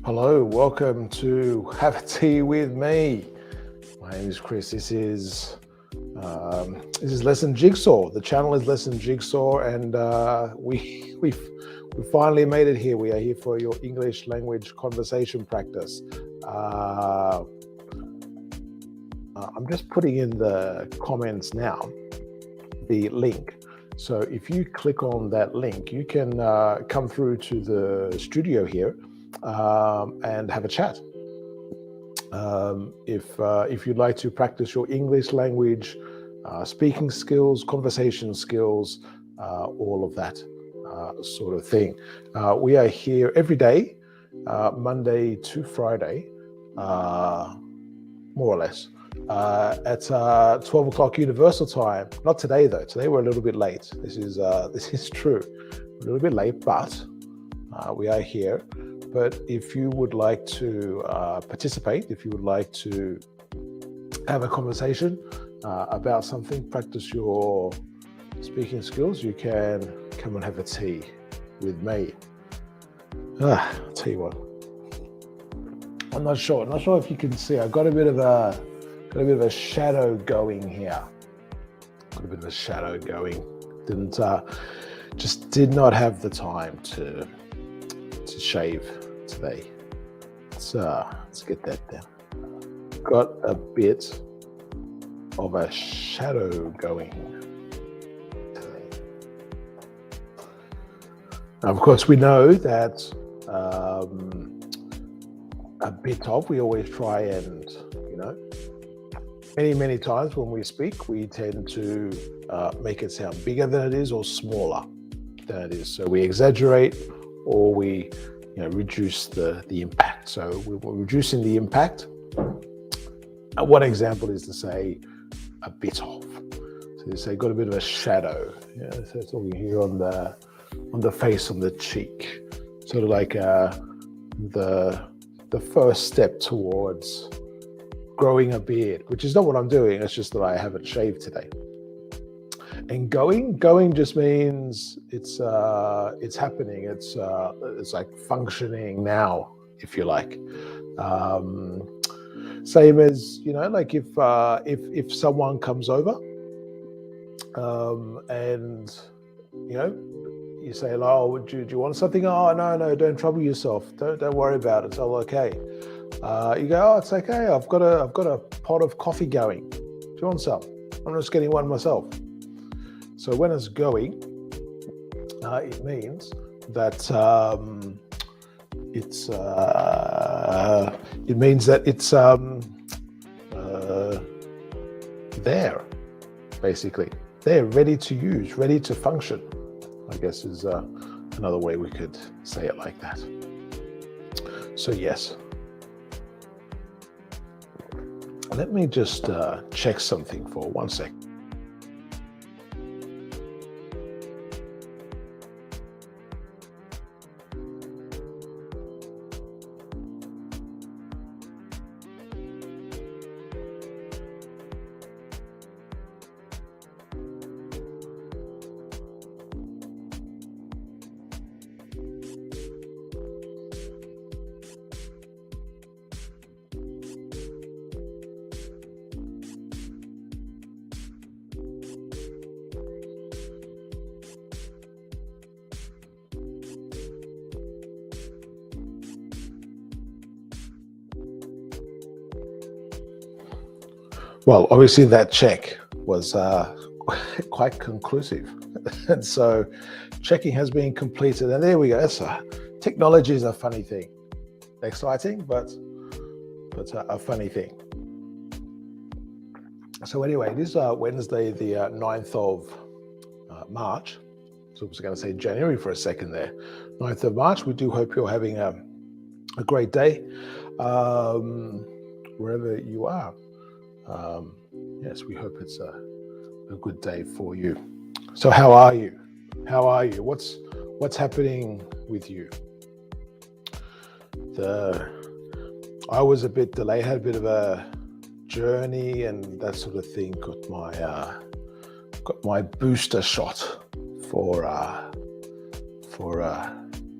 Hello, welcome to Have a Tea with me. My name is Chris. This is Lesson Jigsaw. The channel is Lesson Jigsaw, and we finally made it here. We are here for your English language conversation practice. I'm just putting in the comments now the link. So if you click on that link, you can come through to the studio here and have a chat. If you'd like to practice your English language, speaking skills, conversation skills, all of that sort of thing. We are here every day, Monday to Friday, more or less, at 12 o'clock Universal Time. Not today though. Today we're a little bit late. This is true. A little bit late, but we are here. But if you would like to participate, if you would like to have a conversation about something, practice your speaking skills, you can come and have a tea with me. I'll tell you what. I'm not sure if you can see. I've got a bit of a shadow going here. Did not have the time to shave today. Let's get that down. Got a bit of a shadow going today. Now, of course, we know that we always try and, many times when we speak, we tend to make it sound bigger than it is or smaller than it is. So we exaggerate or we reduce the impact. So we're reducing the impact. One example is to say a bit of. So you say got a bit of a shadow. So it's talking here on the face, on the cheek, sort of like the first step towards growing a beard, which is not what I'm doing. It's just that I haven't shaved today. And going just means it's happening. It's like functioning now, if you like. Same as like if someone comes over, and you say, "Oh, do you want something?" "Oh, no, don't trouble yourself. Don't worry about it. It's all okay." You go, "Oh, it's okay. I've got a pot of coffee going. Do you want some? I'm just getting one myself." So when it's going, it means that it's there, basically. They're ready to use, ready to function, I guess is another way we could say it like that. So yes. Let me just check something for 1 sec. Well, obviously that check was quite conclusive. And so checking has been completed. And there we go. Technology is a funny thing. Exciting, but a funny thing. So anyway, it is Wednesday, the 9th of March. So I was going to say January for a second there. 9th of March. We do hope you're having a great day wherever you are. Yes, we hope it's a good day for you. So how are you? What's happening with you? I was a bit delayed, had a bit of a journey and that sort of thing. Got my booster shot for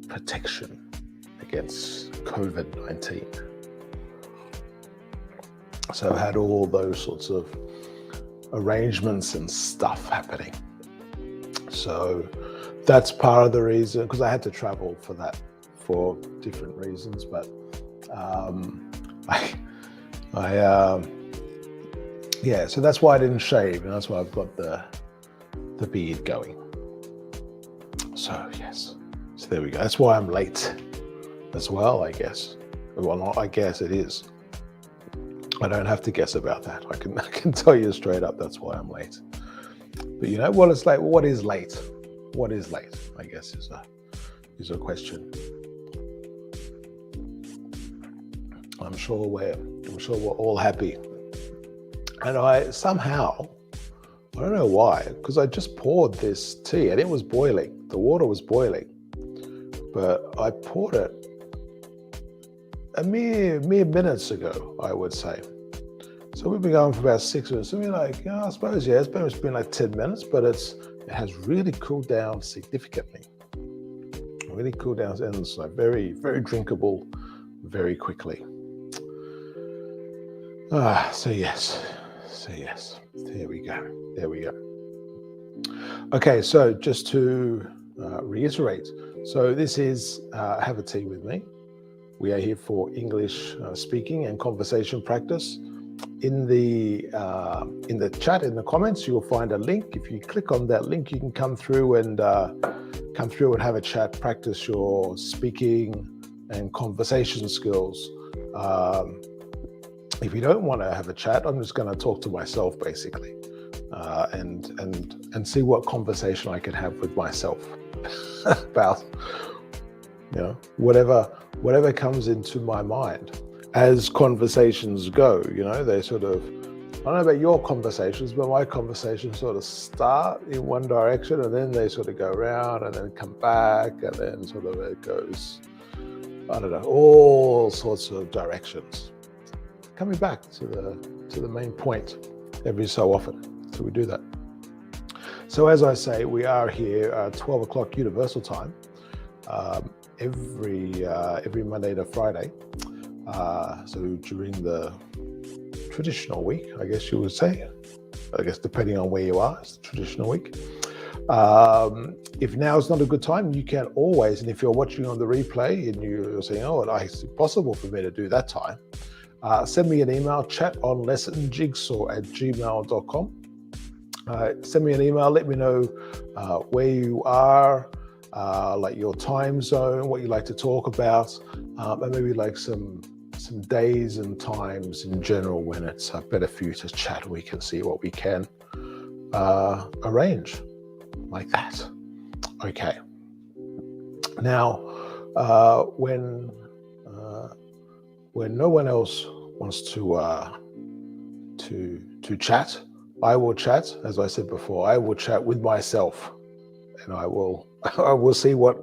protection against COVID-19. So I had all those sorts of arrangements and stuff happening. So that's part of the reason, because I had to travel for that for different reasons. But yeah, so that's why I didn't shave, and that's why I've got the beard going. So yes, so there we go. That's why I'm late as well, I guess. Well, not I guess, it is. I don't have to guess about that. I can tell you straight up that's why I'm late. But you know what it's like? What is late? What is late? I guess is a question. I'm sure we're all happy. And I somehow, I don't know why, because I just poured this tea and it was boiling. The water was boiling, but I poured it a mere minutes ago, I would say. So we've been going for about 6 minutes. So we're like, I suppose, yeah, it's been like 10 minutes, but it has really cooled down significantly. Really cooled down, and it's like very, very drinkable very quickly. So yes. There we go. Okay, so just to reiterate, so this is Have a Tea with Me. We are here for English speaking and conversation practice. In the chat, in the comments, you'll find a link. If you click on that link, you can come through and have a chat, practice your speaking and conversation skills. If you don't want to have a chat, I'm just going to talk to myself basically, and see what conversation I can have with myself about, whatever comes into my mind. As conversations go, they sort of, I don't know about your conversations, but my conversations sort of start in one direction and then they sort of go around and then come back and then sort of it goes, I don't know, all sorts of directions. Coming back to the main point every so often. So we do that. So as I say, we are here at 12 o'clock Universal Time, every Monday to Friday. So during the traditional week, I guess you would say, I guess depending on where you are, it's the traditional week. If now is not a good time, you can always, and if you're watching on the replay and you're saying, it's impossible for me to do that time, send me an email, chatonlessonjigsaw@gmail.com. Send me an email, let me know where you are, like your time zone, what you like to talk about, and maybe like some days and times in general when it's better for you to chat. We can see what we can arrange like that. Okay. Now, when no one else wants to chat, I will chat. As I said before, I will chat with myself, and I will see what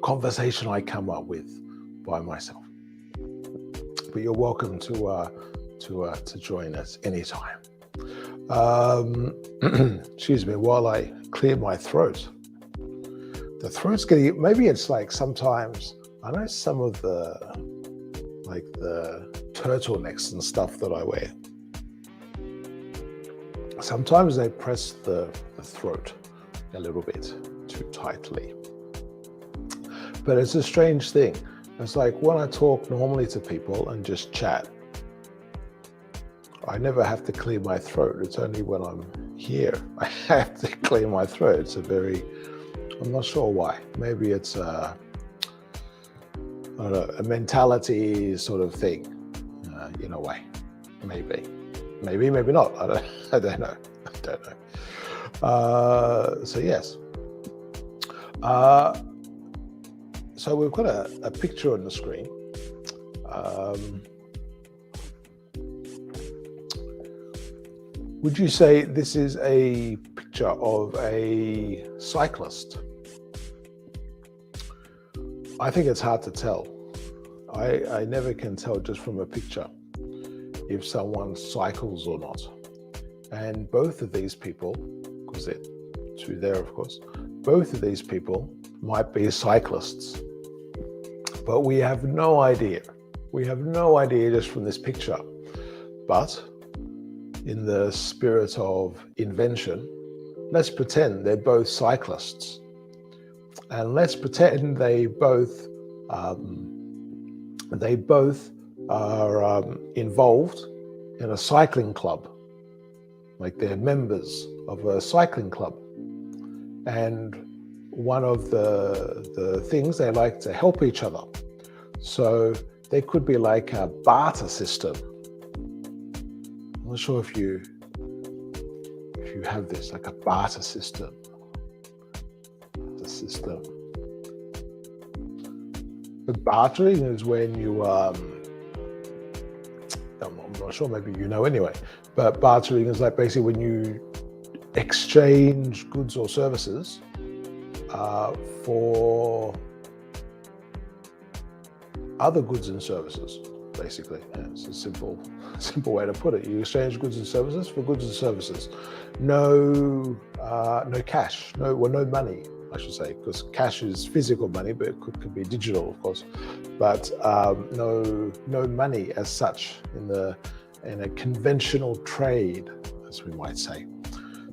conversation I come up with by myself. But you're welcome to join us anytime. Excuse me, while I clear my throat. The throat's getting, maybe it's like sometimes, I know some of the turtlenecks and stuff that I wear, sometimes they press the throat a little bit too tightly. But it's a strange thing. It's like when I talk normally to people and just chat, I never have to clear my throat. It's only when I'm here I have to clear my throat. It's I'm not sure why. Maybe it's a mentality sort of thing, in a way. Maybe, maybe not. I don't know. So yes. So we've got a picture on the screen. Would you say this is a picture of a cyclist? I think it's hard to tell. I never can tell just from a picture if someone cycles or not. And both of these people, because they're two there, of course, both of these people might be cyclists. But we have no idea. We have no idea just from this picture. But in the spirit of invention, let's pretend they're both cyclists. And let's pretend they both are involved in a cycling club, like they're members of a cycling club. And one of the things, they like to help each other. So there could be like a barter system. I'm not sure if you have this, like a barter system. But bartering is when you, I'm not sure, maybe you know anyway, but bartering is like basically when you exchange goods or services for other goods and services, basically. Yeah, it's a simple way to put it. You exchange goods and services for goods and services. No cash, no money, I should say, because cash is physical money, but it could be digital, of course. But no money as such in a conventional trade, as we might say.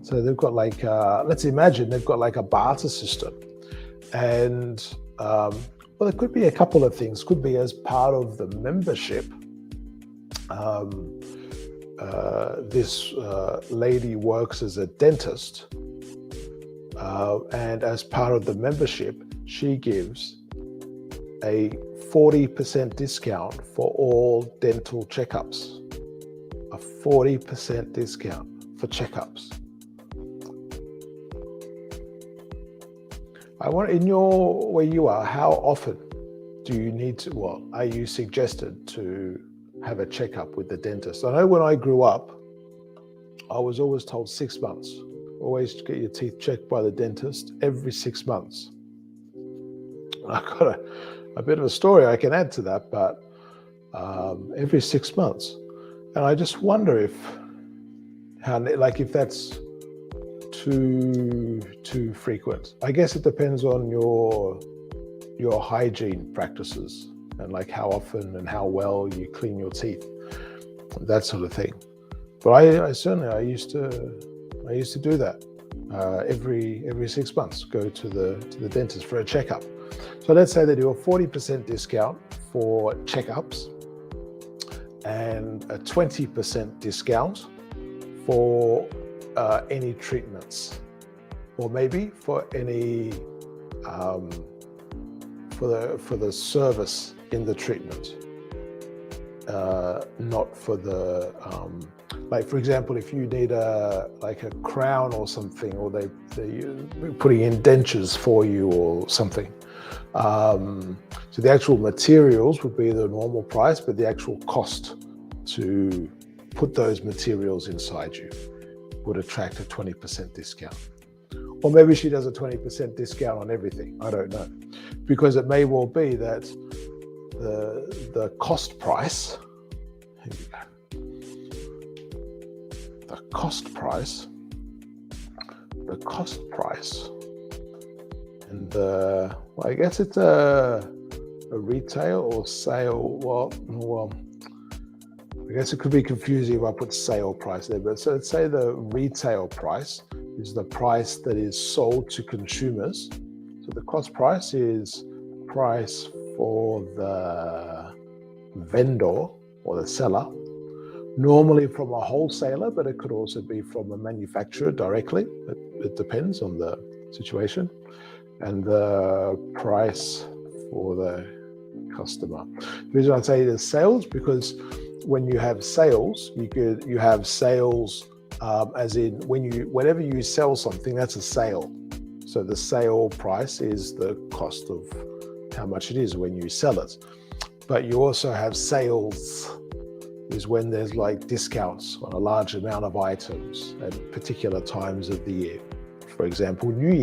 So they've got like, let's imagine they've got like a barter system, and well, it could be a couple of things. Could be as part of the membership. This lady works as a dentist, and as part of the membership, she gives a 40% discount for all dental checkups. A 40% discount for checkups. I want, in where you are, how often do you need to, well, are you suggested to have a checkup with the dentist? I know when I grew up, I was always told 6 months. Always get your teeth checked by the dentist every 6 months. I've got a bit of a story I can add to that, but every 6 months. And I just wonder if that's too frequent. I guess it depends on your hygiene practices and like how often and how well you clean your teeth, that sort of thing. But I used to do that every 6 months. Go to the dentist for a checkup. So let's say they do a 40% discount for checkups and a 20% discount for any treatments, or maybe for any for the service in the treatment, not for the like, for example, if you need a crown or something, or they're putting in dentures for you or something. So the actual materials would be the normal price, but the actual cost to put those materials inside you would attract a 20% discount. Or maybe she does a 20% discount on everything. I don't know. Because it may well be that the cost price, the cost price, and well, I guess it's a retail or sale. Well, I guess it could be confusing if I put sale price there, but so let's say the retail price is the price that is sold to consumers. So the cost price is price for the vendor or the seller, normally from a wholesaler, but it could also be from a manufacturer directly. It depends on the situation. And the price for the customer. The reason I say the sales, because when you have sales, you have sales as in whenever you sell something, that's a sale. So the sale price is the cost of how much it is when you sell it. But you also have sales is when there's like discounts on a large amount of items at particular times of the year. For example, New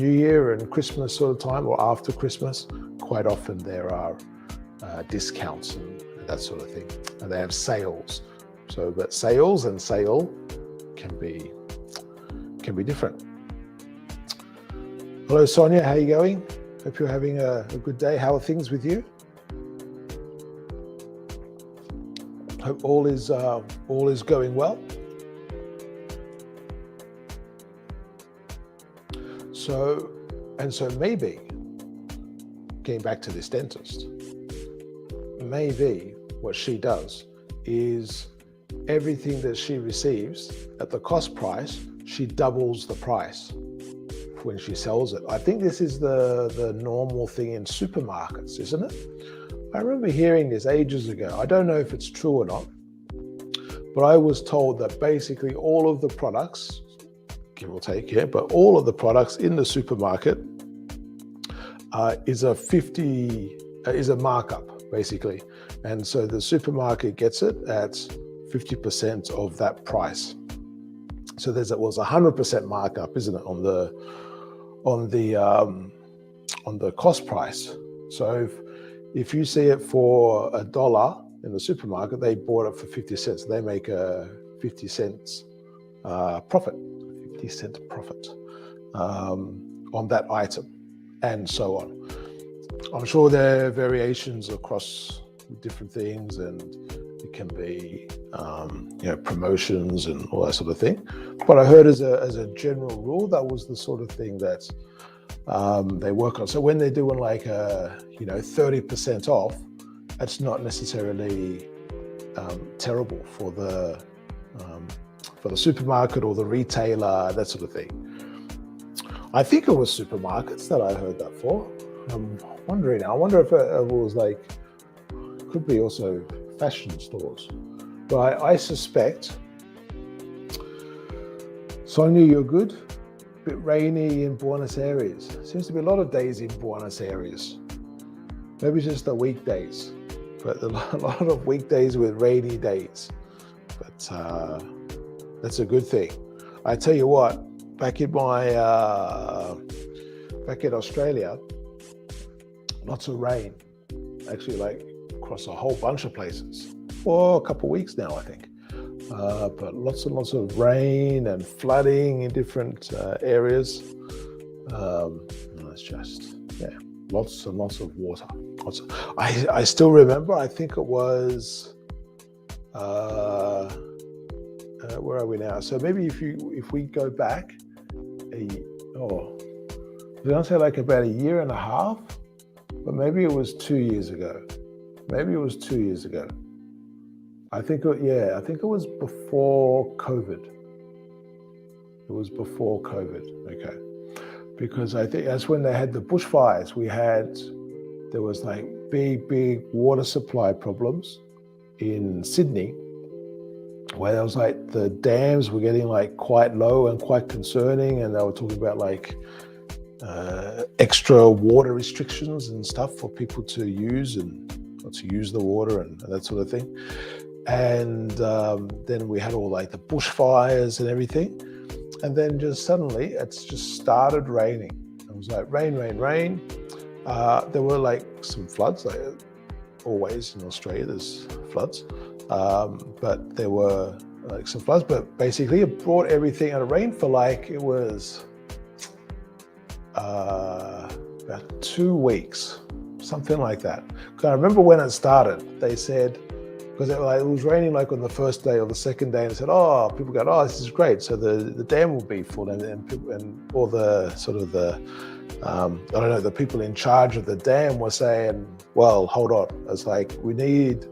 Year and Christmas sort of time, or after Christmas, quite often there are discounts and that sort of thing, and they have sales. So, but sales and sale can be different. Hello, Sonia, how are you going? Hope you're having a good day. How are things with you? Hope all is going well. So maybe, getting back to this dentist, maybe what she does is everything that she receives at the cost price, she doubles the price when she sells it. I think this is the normal thing in supermarkets, isn't it? I remember hearing this ages ago. I don't know if it's true or not, but I was told that basically all of the products, give or take, yeah, but all of the products in the supermarket is a markup, basically. And so the supermarket gets it at 50% of that price. So there was 100% markup, isn't it, on the cost price. So if you see it for $1 in the supermarket, they bought it for 50 cents. They make a 50 cents profit, 50-cent profit on that item, and so on. I'm sure there are variations across different things, and it can be promotions and all that sort of thing. But I heard as a general rule, that was the sort of thing that they work on. So when they're doing like 30% off, that's not necessarily terrible for the supermarket or the retailer, that sort of thing. I think it was supermarkets that I heard that for. I'm wondering now. I wonder if it was like, could be also fashion stores. But I suspect. Sonia, you're good. A bit rainy in Buenos Aires. Seems to be a lot of days in Buenos Aires. Maybe it's just the weekdays, but a lot of weekdays with rainy days. But that's a good thing. I tell you what, back in Australia, lots of rain. Actually, like across a whole bunch of places for a couple of weeks now, I think. But lots and lots of rain and flooding in different areas. It's just, lots and lots of water. I still remember, I think it was, where are we now? So maybe if we go back, I was going to say like about a year and a half, but maybe it was 2 years ago. I think it was before COVID. Okay. Because I think that's when they had the bushfires. There was like big water supply problems in Sydney, where there was like the dams were getting like quite low and quite concerning, and they were talking about like extra water restrictions and stuff for people to use the water and that sort of thing. And then we had all like the bushfires and everything, and then just suddenly it's just started raining. It was like rain. There were like some floods, like always in Australia there's floods, but there were like some floods, but basically it brought everything out of rain for like, it was about 2 weeks, something like that. Because I remember when it started, they said, because it was raining like on the first day or the second day, and they said, people go, this is great. So the dam will be full, and all the sort of the people in charge of the dam were saying, well, hold on. It's like, we need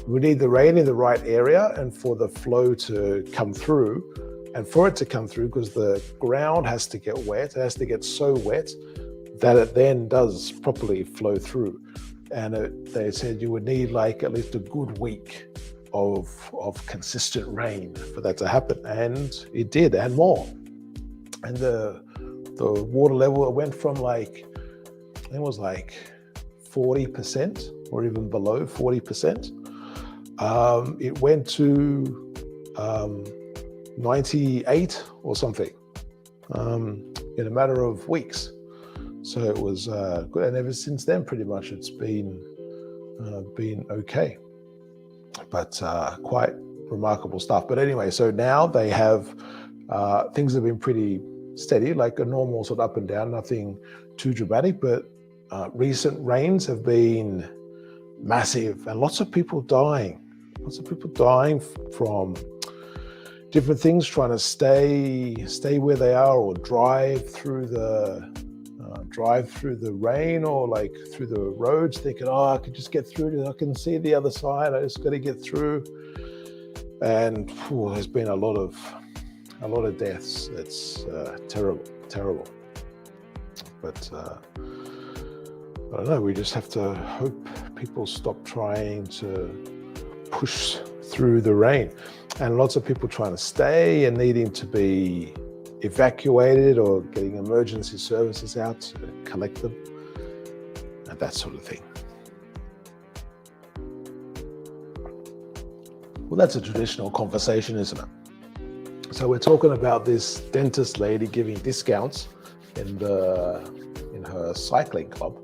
the rain in the right area and for the flow to come through. And for it to come through, because the ground has to get wet, it has to get so wet that it then does properly flow through. And they said you would need like at least a good week of consistent rain for that to happen, and it did, and more. And the water level went from like, I think it was like 40% or even below 40%. It went to 98 or something in a matter of weeks. So it was good, and ever since then, pretty much it's been okay. But quite remarkable stuff. But anyway, so now they have things have been pretty steady, like a normal sort of up and down, nothing too dramatic. But recent rains have been massive, and lots of people dying. Lots of people dying from different things, trying to stay where they are, or drive through the rain, or like through the roads, thinking, "Oh, I can just get through it. I can see the other side. I just got to get through." And there's been a lot of deaths. It's terrible. But I don't know. We just have to hope people stop trying to push through the rain, and lots of people trying to stay and needing to be evacuated, or getting emergency services out to collect them, and that sort of thing. Well, that's a traditional conversation, isn't it? So we're talking about this dentist lady giving discounts in her cycling club,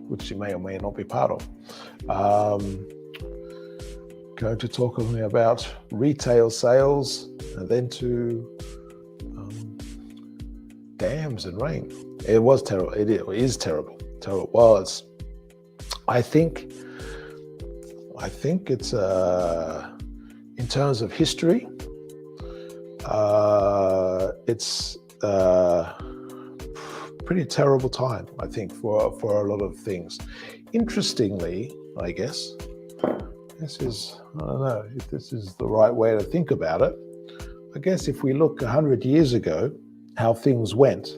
which she may or may not be part of. Going to talk about retail sales, and then to dams and rain. It was terrible. It is terrible. Terrible. Well, I think it's in terms of history, it's pretty terrible time, I think, for a lot of things. Interestingly, I guess, I don't know if this is the right way to think about it. I guess if we look 100 years ago, how things went,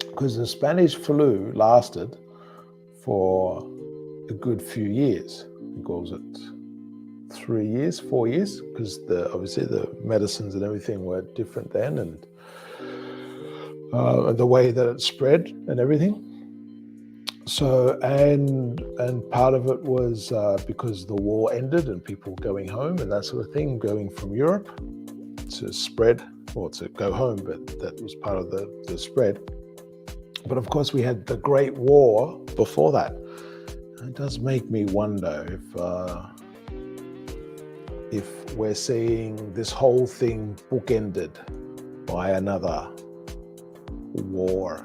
because the Spanish flu lasted for a good few years. I think, what was it, 3 years, 4 years? Because obviously the medicines and everything were different then, and the way that it spread and everything. So, and part of it was because the war ended and people going home and that sort of thing, going from Europe to spread, or to go home, but that was part of the spread. But of course we had the Great War before that. It does make me wonder if we're seeing this whole thing bookended by another war.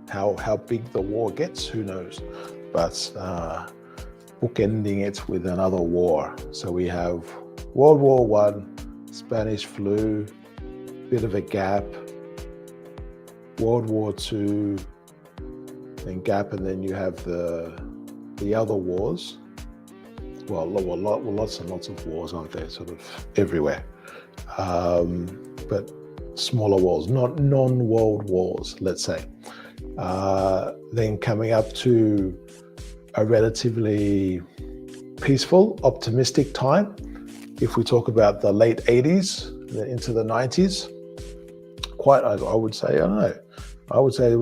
How big the war gets, who knows? But bookending it with another war. So we have World War I, Spanish flu, bit of a gap, World War II, then gap, and then you have the other wars. Well, lots and lots of wars, aren't there? Sort of everywhere, but smaller wars, not non-world wars, let's say. Then coming up to a relatively peaceful, optimistic time. If we talk about the late 80s into the 90s, I would say, I don't know, I would say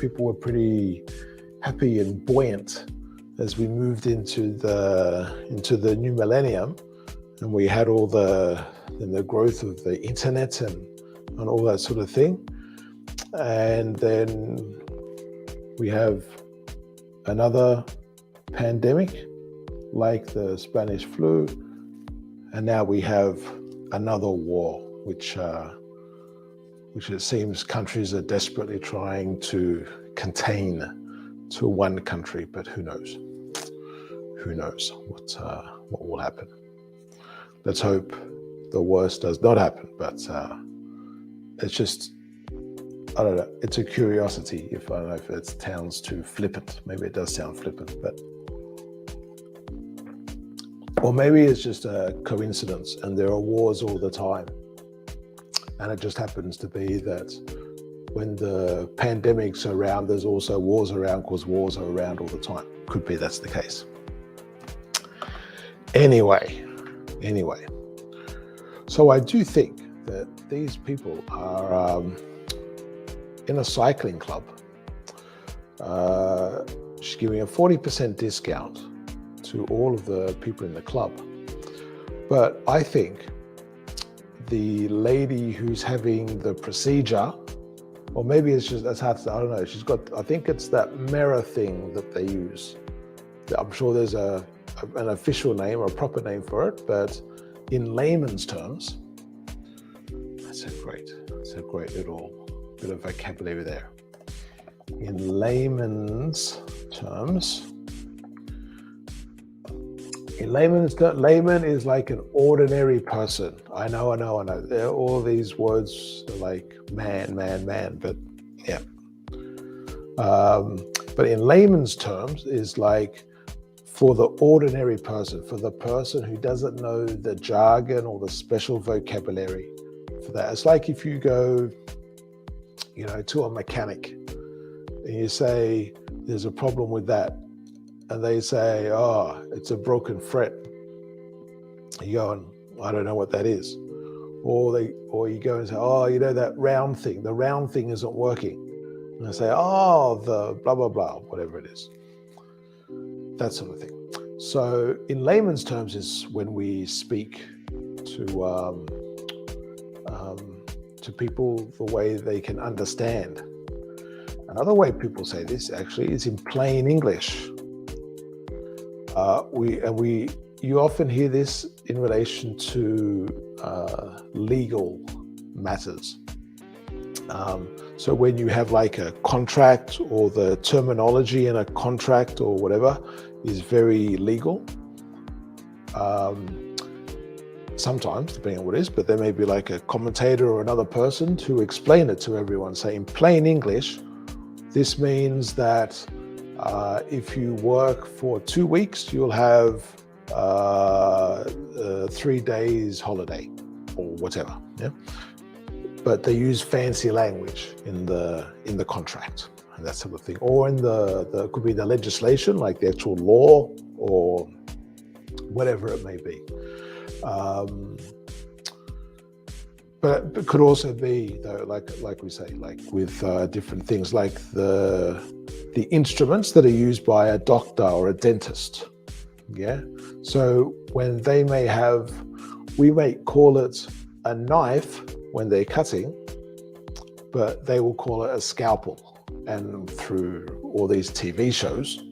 people were pretty happy and buoyant as we moved into the new millennium, and we had all the growth of the internet and all that sort of thing. And then we have another pandemic like the Spanish flu, and now we have another war, which it seems countries are desperately trying to contain to one country, but who knows? Who knows what will happen? Let's hope the worst does not happen, but it's just, I don't know, it's a curiosity. I don't know if it sounds too flippant. Maybe it does sound flippant, or maybe it's just a coincidence and there are wars all the time. And it just happens to be that when the pandemic's around, there's also wars around, because wars are around all the time. Could be that's the case. Anyway. So I do think that these people are in a cycling club. She's giving a 40% discount to all of the people in the club. But I think the lady who's having the procedure, or maybe it's just, that's hard to, I don't know, she's got, I think it's that mirror thing that they use. I'm sure there's an official name or a proper name for it, but in layman's terms, that's a great little bit of vocabulary there. In layman's terms, layman is like an ordinary person. I know. All these words are like man, but yeah. But in layman's terms is like for the ordinary person, for the person who doesn't know the jargon or the special vocabulary for that. It's like if you go, to a mechanic and you say, there's a problem with that. And they say, oh, it's a broken fret. You go, I don't know what that is. Or you go and say, oh, that round thing, the round thing isn't working. And I say, oh, the blah, blah, blah, whatever it is. That sort of thing. So in layman's terms is when we speak to people the way they can understand. Another way people say this actually is in plain English. You often hear this in relation to legal matters. So when you have like a contract, or the terminology in a contract or whatever is very legal, sometimes, depending on what it is, but there may be like a commentator or another person to explain it to everyone. Say in plain English, this means that if you work for 2 weeks, you'll have 3 days holiday or whatever. Yeah. But they use fancy language in the contract and that sort of thing, or in the could be the legislation, like the actual law or whatever it may be. But it could also be, though, like we say, like with different things, like the instruments that are used by a doctor or a dentist. Yeah. So when they may have, we may call it a knife when they're cutting, but they will call it a scalpel. And through all these TV shows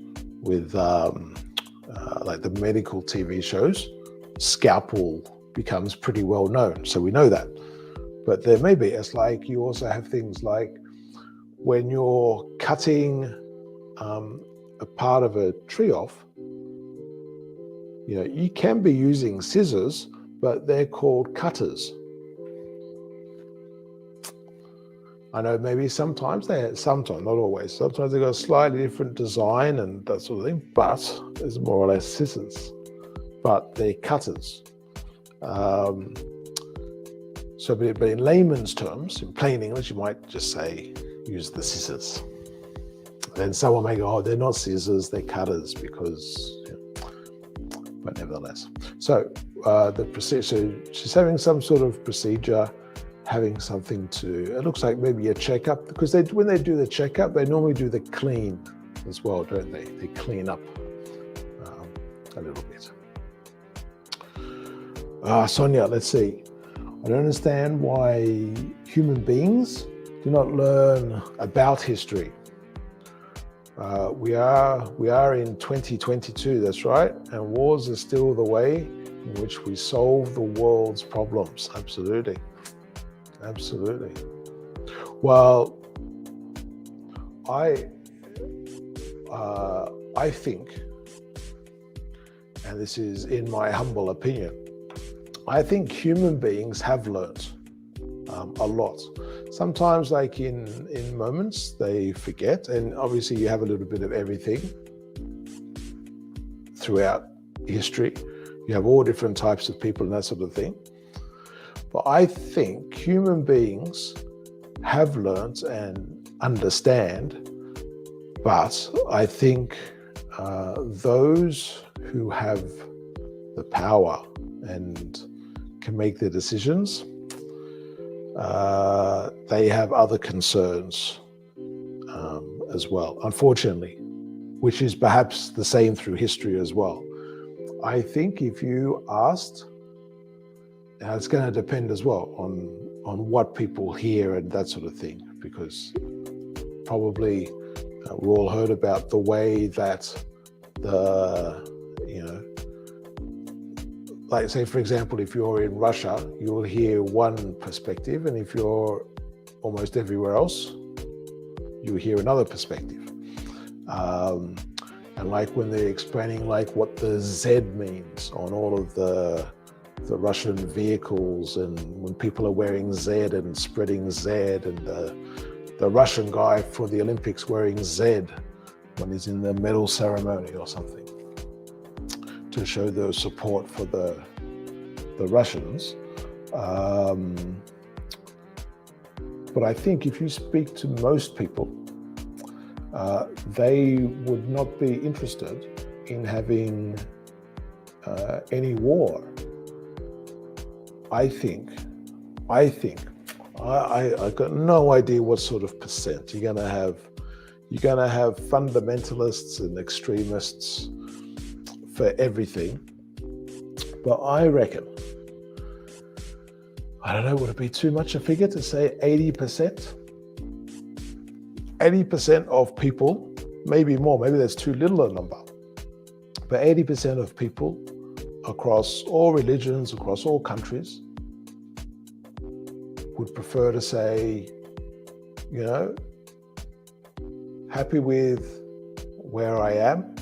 with like the medical TV shows, scalpel becomes pretty well known. So we know that. But there may be, it's like you also have things like when you're cutting a part of a tree off, you can be using scissors, but they're called cutters. I know maybe sometimes, not always, sometimes they've got a slightly different design and that sort of thing, but it's more or less scissors, but they're cutters. So, but in layman's terms, in plain English, you might just say, use the scissors. Then someone may go, oh, they're not scissors, they're cutters, because, but nevertheless. So the procedure, so she's having some sort of procedure, having something to, it looks like maybe a checkup, because when they do the checkup, they normally do the clean as well, don't they? They clean up a little bit. Sonia, let's see. I don't understand why human beings do not learn about history. We are in 2022, that's right, and wars are still the way in which we solve the world's problems. Absolutely. Well, I think, and this is in my humble opinion, I think human beings have learnt a lot. Sometimes, like in moments, they forget, and obviously you have a little bit of everything throughout history. You have all different types of people and that sort of thing. But I think human beings have learnt and understand, but I think those who have the power and can make their decisions, they have other concerns as well, unfortunately, which is perhaps the same through history as well. I think if you asked, and it's going to depend as well on what people hear and that sort of thing, because probably we all heard about the way that like say, for example, if you're in Russia, you will hear one perspective, and if you're almost everywhere else, you hear another perspective. And like when they're explaining like what the Z means on all of the Russian vehicles, and when people are wearing Z and spreading Z, and the Russian guy for the Olympics wearing Z when he's in the medal ceremony or something, to show the support for the Russians. But I think if you speak to most people, they would not be interested in having any war. I got no idea what sort of percent you're gonna have. You're gonna have fundamentalists and extremists for everything. But I reckon, I don't know, would it be too much a figure to say 80%? 80% of people, maybe more, maybe that's too little a number, but 80% of people across all religions, across all countries, would prefer to say, you know, happy with where I am.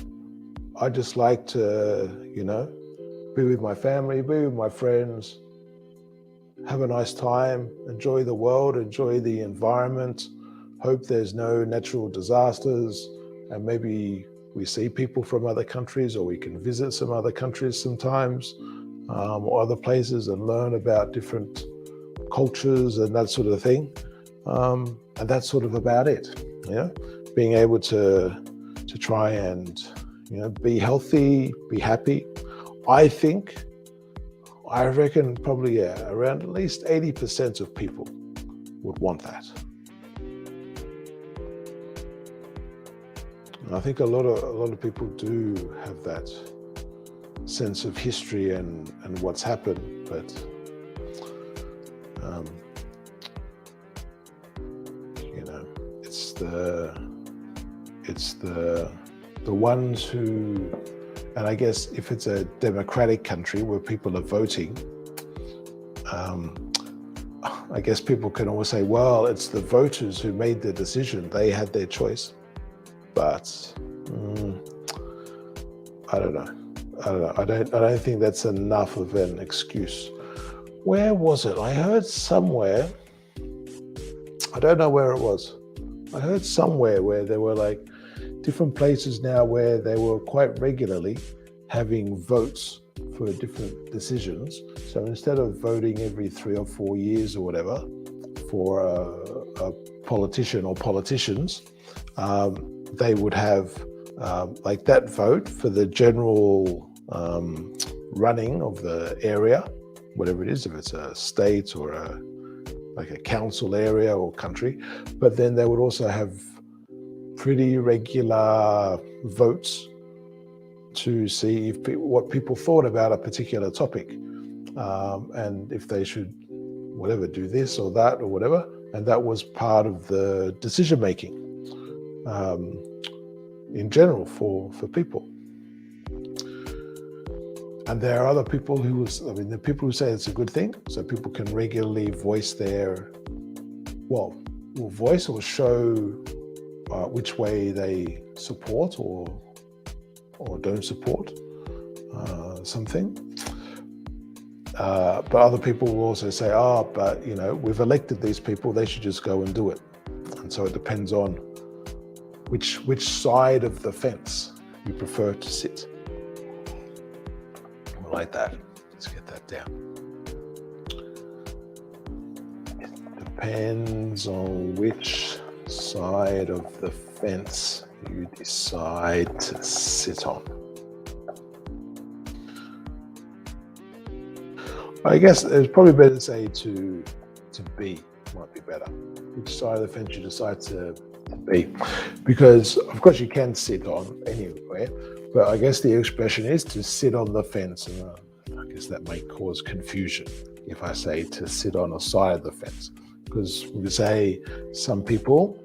I just like to, you know, be with my family, be with my friends, have a nice time, enjoy the world, enjoy the environment, hope there's no natural disasters, and maybe we see people from other countries, or we can visit some other countries sometimes, or other places, and learn about different cultures and that sort of thing. And that's sort of about it, you know, being able to try and, you know, be healthy, be happy. I reckon probably, yeah, around at least 80% of people would want that. And I think a lot of people do have that sense of history and what's happened, but you know, it's the ones who, and I guess if it's a democratic country where people are voting, I guess people can always say, well, it's the voters who made the decision, they had their choice. But I don't know. I don't think that's enough of an excuse. Where was it? I heard somewhere, I don't know where it was. I heard somewhere where there were like different places now where they were quite regularly having votes for different decisions. So instead of voting every 3 or 4 years or whatever for a politician or politicians, they would have like that vote for the general running of the area, whatever it is, if it's a state or like a council area or country. But then they would also have pretty regular votes to see if what people thought about a particular topic, and if they should whatever do this or that or whatever. And that was part of the decision making in general for people. And there are other people who, there are people who say it's a good thing, so people can regularly voice their, will voice or show which way they support or don't support something. But other people will also say, but you know, we've elected these people, they should just go and do it. And so it depends on which side of the fence you prefer to sit. Like that. Let's get that down. It depends on which side of the fence you decide to sit on. I guess it's probably better to say to be, might be better. Which side of the fence you decide to be. Because of course you can sit on anywhere, but I guess the expression is to sit on the fence, and I guess that may cause confusion if I say to sit on a side of the fence, because we say some people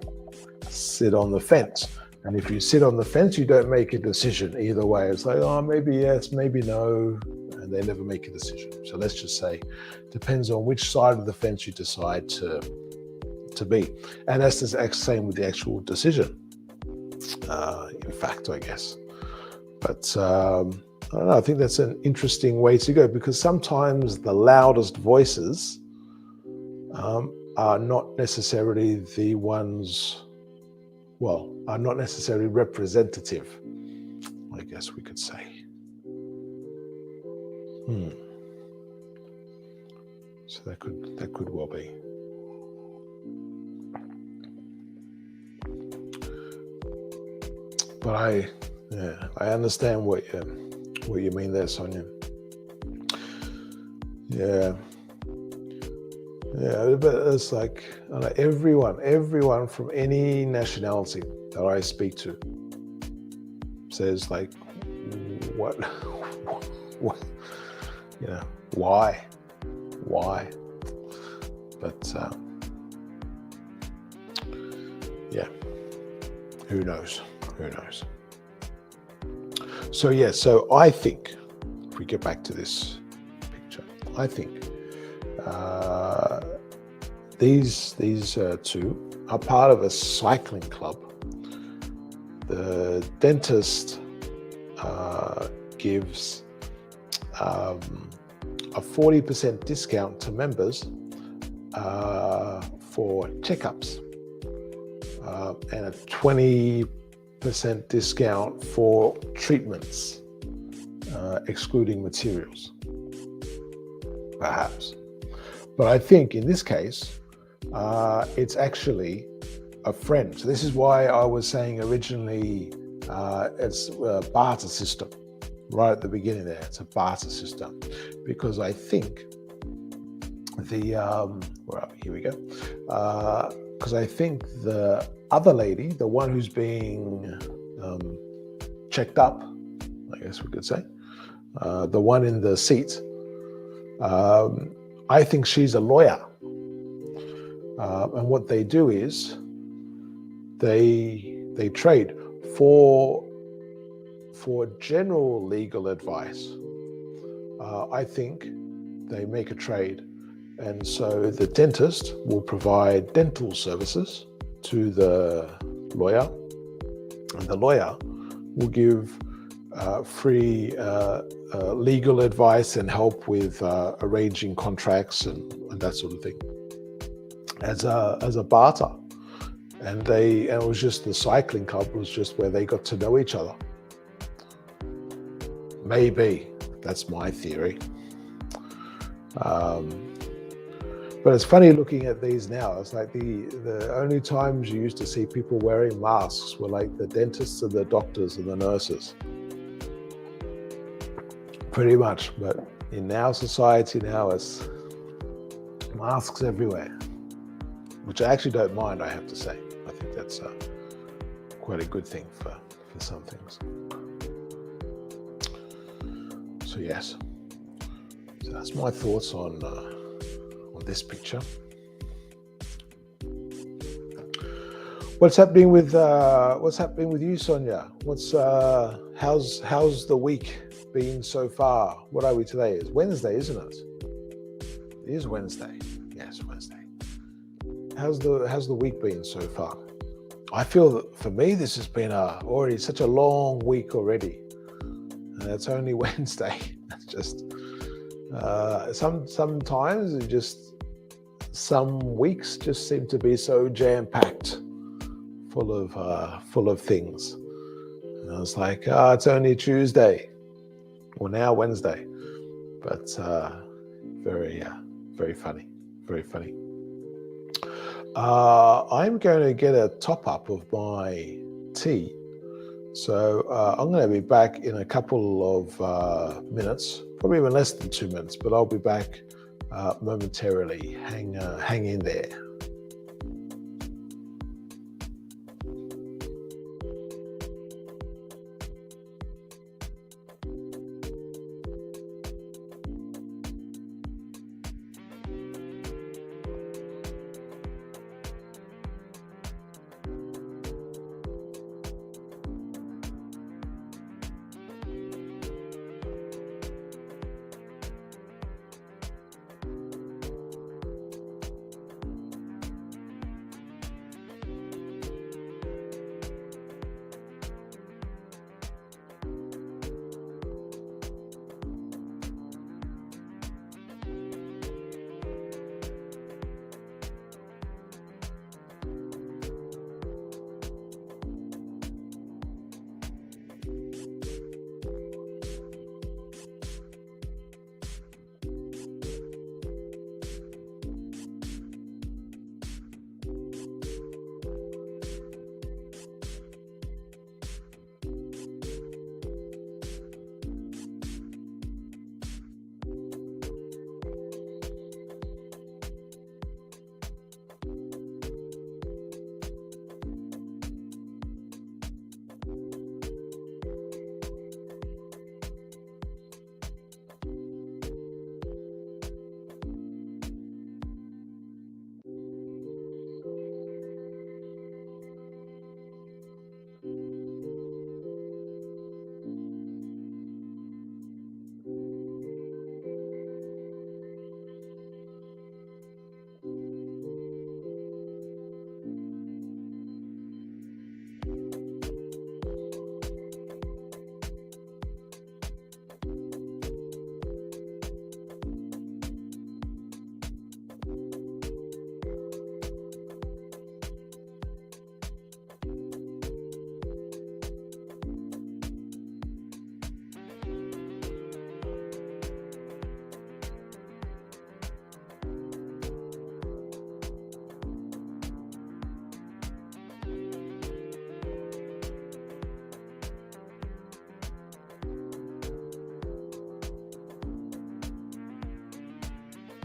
sit on the fence, and if you sit on the fence, you don't make a decision either way. It's like, maybe yes, maybe no, and they never make a decision. So let's just say, depends on which side of the fence you decide to be, and that's the same with the actual decision. In fact, I guess. But I don't know, I think that's an interesting way to go, because sometimes the loudest voices are not necessarily the ones, well, are not necessarily representative, I guess we could say. So that could well be. But I understand what you mean there, Sonia. Yeah, but it's like everyone from any nationality that I speak to says like, what, why? But yeah, who knows? So I think, if we get back to this picture, I think these two are part of a cycling club. The dentist gives a 40% discount to members for checkups, and a 20% discount for treatments, excluding materials, perhaps. But I think in this case, it's actually a friend. So this is why I was saying originally it's a barter system. Right at the beginning there, it's a barter system, because I think here we go. Because I think the other lady, the one who's being checked up, I guess we could say, the one in the seat, I think she's a lawyer. And what they do is they trade for general legal advice. I think they make a trade. And so the dentist will provide dental services to the lawyer, and the lawyer will give free legal advice and help with arranging contracts and that sort of thing as a barter. And it was just the cycling club was just where they got to know each other. Maybe that's my theory. But it's funny looking at these now. It's like the only times you used to see people wearing masks were like the dentists and the doctors and the nurses. Pretty much. But in our society now, it's masks everywhere, which I actually don't mind, I have to say. I think that's quite a good thing for some things. So yes, so that's my thoughts on this picture. What's happening with you, Sonia? How's the week been so far? What are we today? It's Wednesday, isn't it? It is Wednesday. Yes, Wednesday. How's the week been so far? I feel that for me this has been already such a long week already, and it's only Wednesday. It's just sometimes it just. Some weeks just seem to be so jam-packed, full of things. And I was like, it's only Tuesday, or now Wednesday. But very funny, very funny. I'm going to get a top-up of my tea. So I'm going to be back in a couple of minutes, probably even less than 2 minutes, but I'll be back momentarily. Hang in there.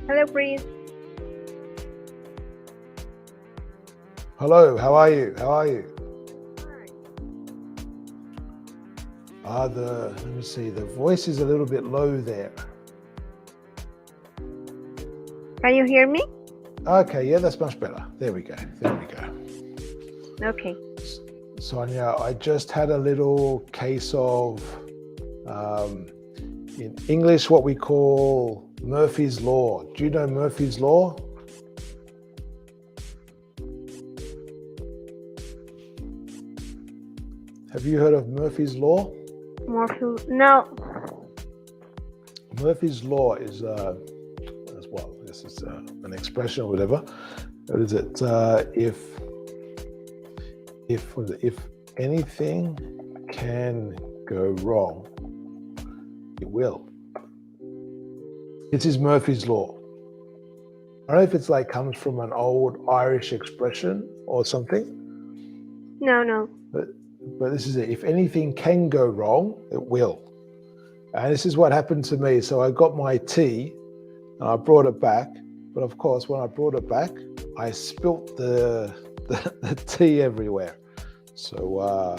Hello, Prince. Hello, how are you? How are you? Let me see, the voice is a little bit low there. Can you hear me? Okay, yeah, that's much better. There we go. There we go. Okay. Sonia, I just had a little case of, in English, what we call Murphy's Law. Do you know Murphy's Law? Have you heard of Murphy's Law? No. Murphy's Law is, as well, this is an expression or whatever. What is it? If anything can go wrong, it will. This is Murphy's Law. I don't know if it's like comes from an old Irish expression or something. No. But this is it. If anything can go wrong, it will. And this is what happened to me. So I got my tea and I brought it back. But of course, when I brought it back, I spilt the tea everywhere. So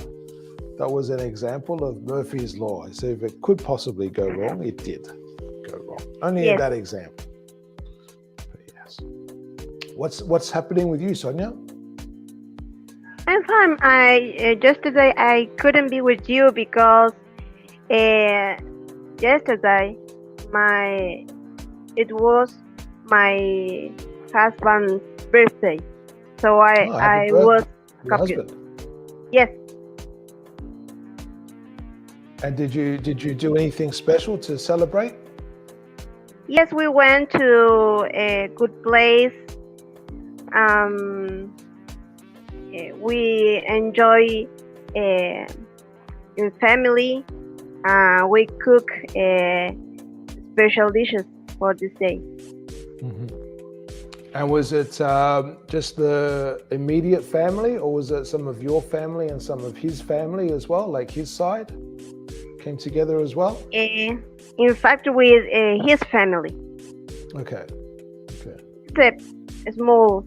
that was an example of Murphy's Law. So if it could possibly go wrong, it did go wrong. Only in that example. But yes. What's happening with you, Sonia? I'm fine. Yesterday I couldn't be with you because yesterday it was my husband's birthday, so I was confused. Yes. And did you do anything special to celebrate? Yes, we went to a good place. We enjoy in family. We cook special dishes for this day. Mm-hmm. And was it just the immediate family, or was it some of your family and some of his family as well, like his side came together as well? In fact, with his family. Okay. It's a small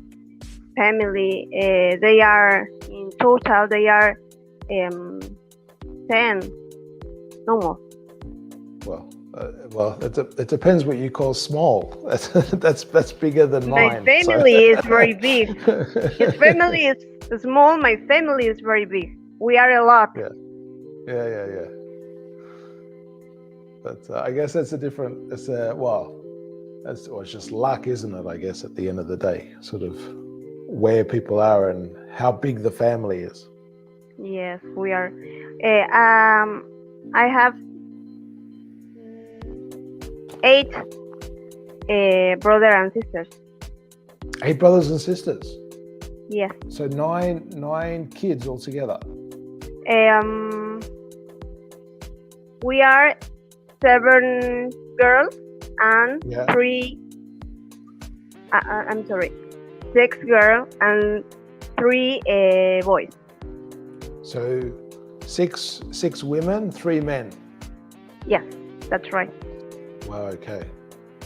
family. They are in total. They are 10, no more. Well, it depends what you call small. That's bigger than mine. My family is very big. His family is small. My family is very big. We are a lot. Yeah. But I guess that's a different. It's just luck, isn't it? I guess at the end of the day, sort of where people are and how big the family is. Yes, we are. I have 8 brothers and sisters. 8 brothers and sisters? Yes. So nine kids altogether? We are 7 girls and 6 girls and 3 boys. So 6 women, 3 men? Yes, that's right. Wow, okay.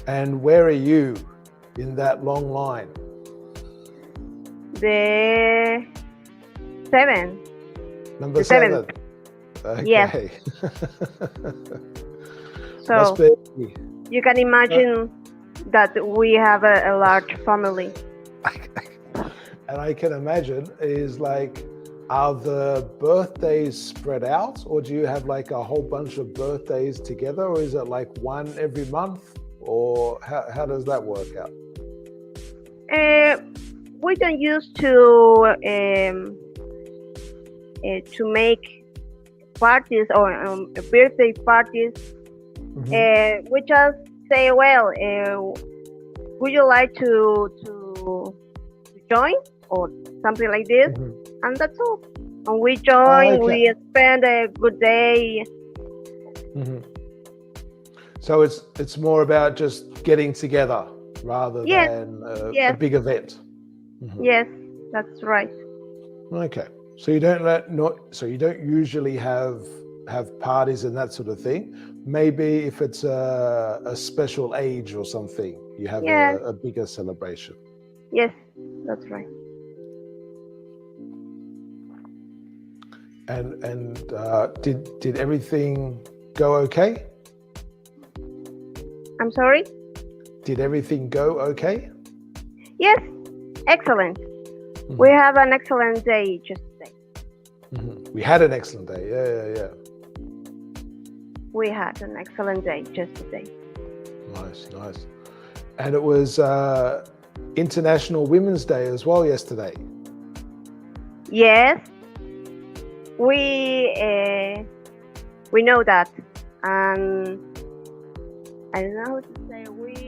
And where are you in that long line? The 7. Number 7. Okay. Yes. So you can imagine that we have a large family. And I can imagine is like, are the birthdays spread out, or do you have like a whole bunch of birthdays together, or is it like one every month, or how does that work out? We don't used to make parties or birthday parties. Mm-hmm. We just say, well, would you like to join or something like this? Mm-hmm. And that's all. And we join. We spend a good day. Mm-hmm. So it's more about just getting together rather than a big event. Mm-hmm. Yes, that's right. Okay. So you don't usually have parties and that sort of thing, maybe if it's a special age or something, you have Yes, a bigger celebration. yes, that's right. And did everything go okay? I'm sorry? Did everything go okay? Yes, excellent. Mm-hmm. We have an excellent day just today. Mm-hmm. We had an excellent day. Yeah. We had an excellent day just today. Nice. And it was International Women's Day as well yesterday. Yes, we know that, and I don't know how to say. We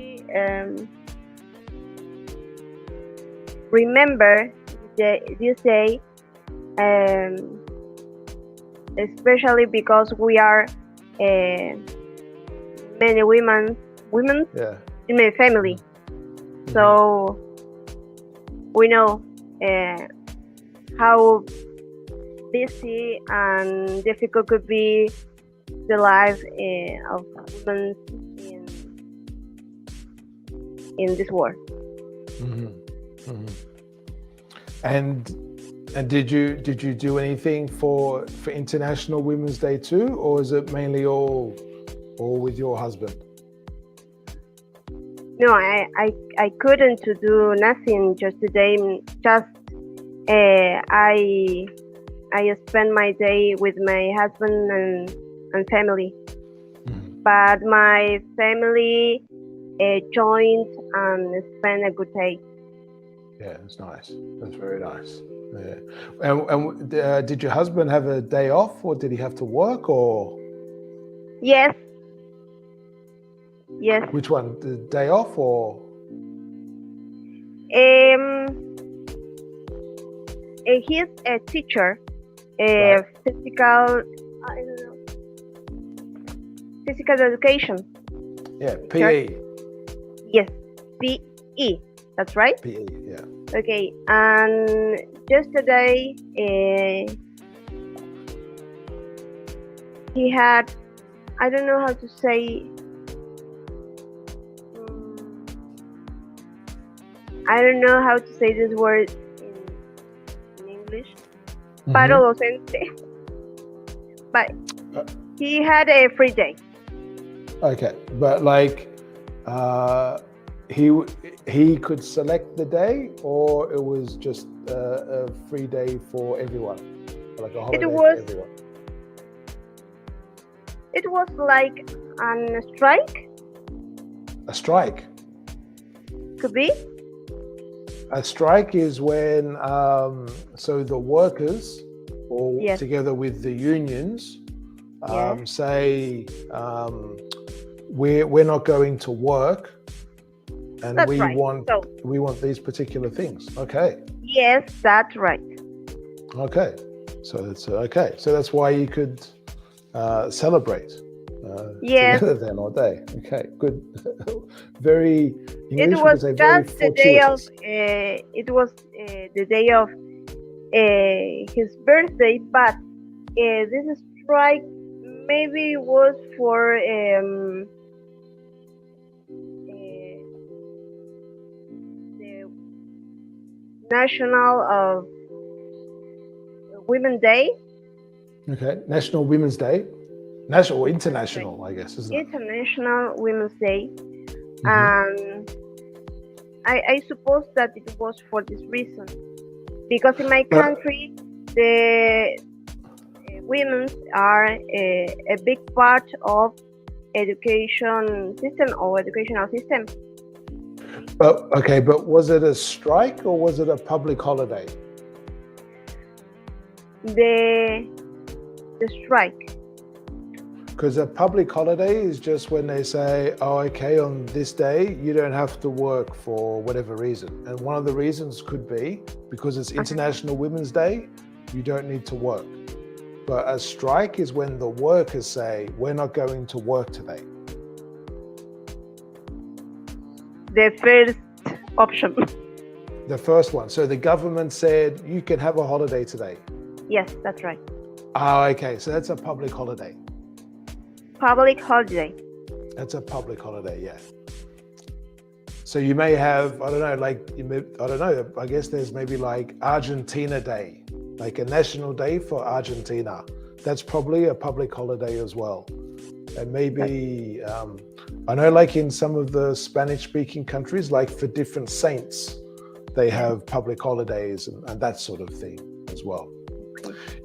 remember this day, especially because we are many women Yeah. in my family, Mm-hmm. so we know how busy and difficult could be the life of women in this world. Mm-hmm. Mm-hmm. And did you do anything for International Women's Day too, or is it mainly all with your husband? No, I couldn't to do nothing just today. Just I spend my day with my husband and family. Mm-hmm. But my family joined and spent a good day. Yeah, that's nice. That's very nice. Yeah. And did your husband have a day off, or did he have to work, or? Yes. Which one? The day off, or? He's a teacher, Right. physical education. Yeah, PE. Yes, PE. That's right. PE. Yeah. Okay, and yesterday he had, I don't know how to say, I don't know how to say this word in English. Mm-hmm. Paro docente. But he had a free day. Okay, but like he could select the day, or it was just a free day for everyone, like a holiday for everyone. It was like a strike. A strike. Could be. A strike is when so the workers, or Yes. together with the unions, Yes. say we're not going to work, and That's we right. want these particular things. Okay. Yes, that's right. Okay. So that's okay. So that's why you could celebrate Yes. together then all day. Okay. Good. Very English. It was just the day of. fortuitous. It was the day of his birthday, but this strike maybe was for the National of Women's Day. Okay. National Women's Day. National or international, I guess, isn't it? International Women's Day. Mm-hmm. And I suppose that it was for this reason. Because in my country, the women are a big part of education system or educational system. But was it a strike or was it a public holiday? The strike. Because a public holiday is just when they say, oh, okay, on this day, you don't have to work for whatever reason. And one of the reasons could be because it's International Women's Day, you don't need to work. But a strike is when the workers say, we're not going to work today. The first option. The first one. So the government said, you can have a holiday today. Yes, that's right. Oh, okay. So that's a public holiday. public holiday. That's a public holiday, yeah. So you may have, I don't know, I guess there's maybe like Argentina Day, like a national day for Argentina. That's probably a public holiday as well. And maybe, I know like in some of the Spanish speaking countries, like for different saints, they have public holidays and that sort of thing as well.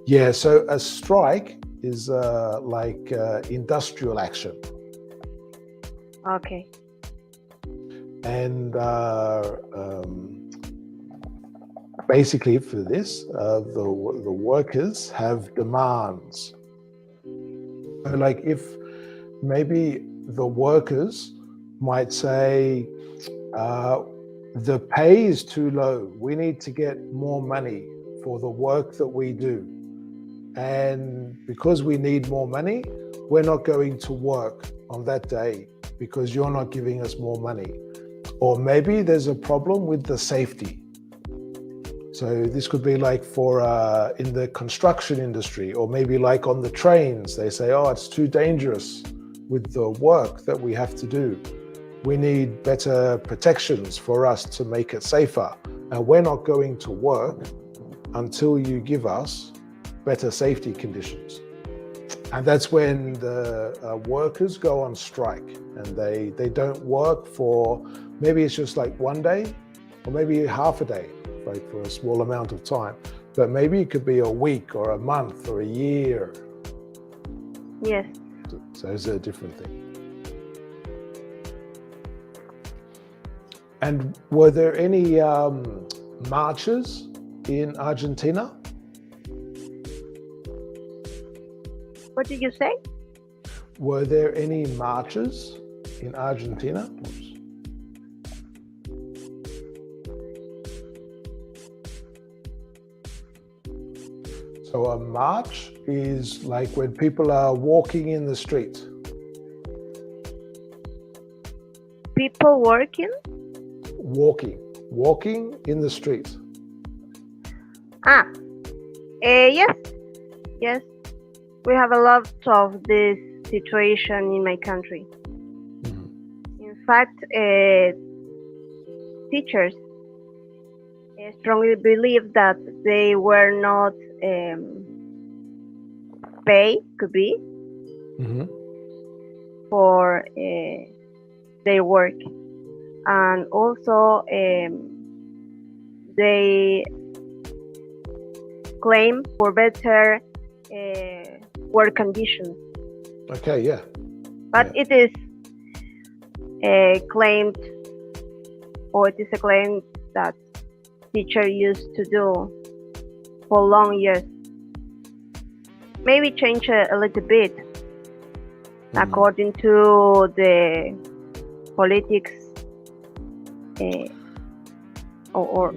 Yeah, so a strike is like industrial action. Okay. And basically for this, the workers have demands. Like if maybe the workers might say, the pay is too low, we need to get more money for the work that we do. And because we need more money, we're not going to work on that day because you're not giving us more money. Or maybe there's a problem with the safety. So this could be like for in the construction industry, or maybe like on the trains, they say, oh, it's too dangerous with the work that we have to do. We need better protections for us to make it safer. And we're not going to work until you give us better safety conditions. And that's when the workers go on strike, and they don't work for, maybe it's just like one day or maybe half a day, like for a small amount of time, but maybe it could be a week or a month or a year. Yes. So it's a different thing. And were there any marches in Argentina? What did you say? Were there any marches in Argentina? So a march is like when people are walking in the street. People working? Walking in the street. Yes. We have a lot of this situation in my country. Mm-hmm. In fact, teachers strongly believe that they were not paid, could be, mm-hmm. for their work. And also they claim for better work conditions. Okay, yeah. But yeah. It is claimed, or it is a claim that teacher used to do for long years. Maybe change a little bit according to the politics, or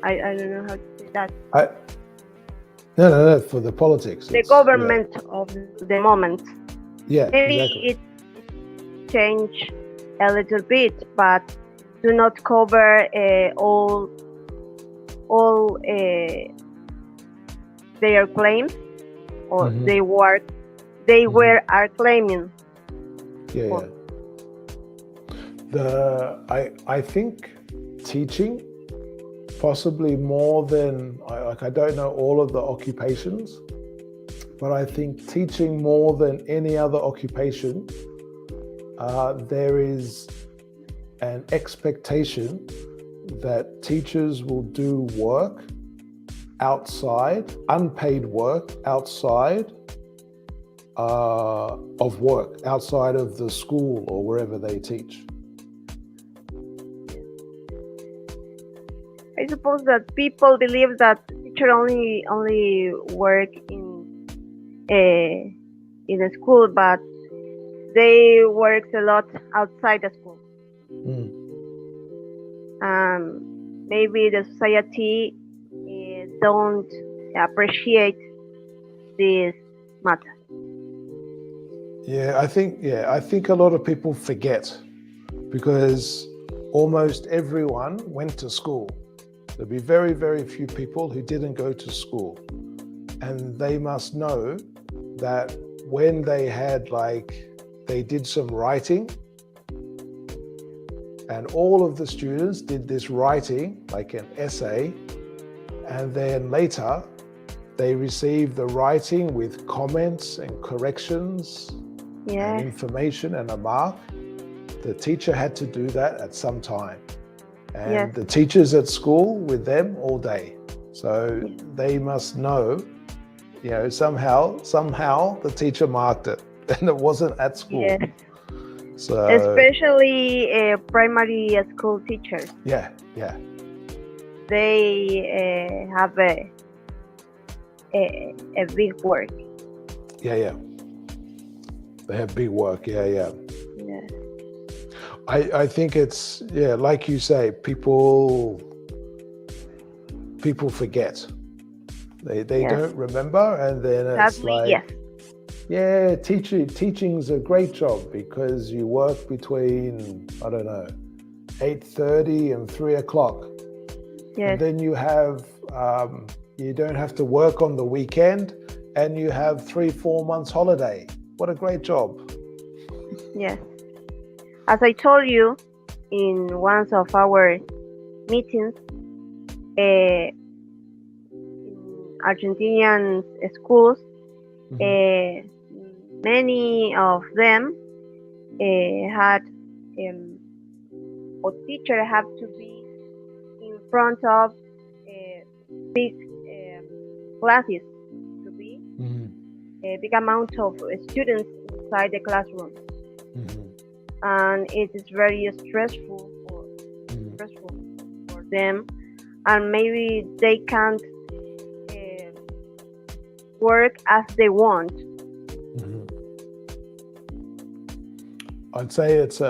I don't know how to say that. No, for the politics. The government of the moment. Yeah, maybe exactly. It change a little bit, but do not cover all their claims, or mm-hmm. they were are claiming. Yeah. I think teaching, possibly more than, I don't know all of the occupations, but I think teaching more than any other occupation, there is an expectation that teachers will do work outside, unpaid work outside of work, outside of the school or wherever they teach. I suppose that people believe that teacher only work in a school, but they work a lot outside the school. Maybe the society don't appreciate this matter. I think a lot of people forget, because almost everyone went to school. There'll be very, very few people who didn't go to school. And they must know that when they had they did some writing, and all of the students did this writing, like an essay, and then later they received the writing with comments and corrections and information and a mark. The teacher had to do that at some time. And the teachers at school with them all day. So they must know, somehow the teacher marked it and it wasn't at school. Yes. So especially primary school teachers. Yeah. They have a big work. Yeah. They have big work. Yeah. I think it's, like you say, people forget. They don't remember, and then it's teaching's a great job because you work between, 8:30 and 3 o'clock. Yes. And then you have, you don't have to work on the weekend, and you have 3-4 months holiday. What a great job. Yes. As I told you in one of our meetings, in Argentinian schools, many of them had or teacher have to be in front of big classes, to be a big amount of students inside the classroom. And it is very stressful for them, and maybe they can't work as they want. I'd say it's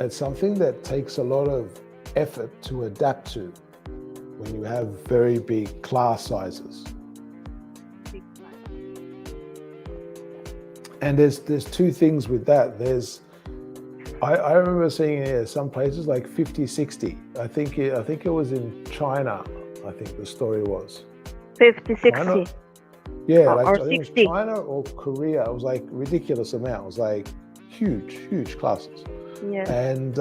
something that takes a lot of effort to adapt to when you have very big class sizes. And there's two things with that. I remember seeing some places like 50, 60. I think it was in China. I think the story was 50, 60. China? Or I think 60. it was China or Korea. It was like ridiculous amount. It was like huge classes. Yeah. And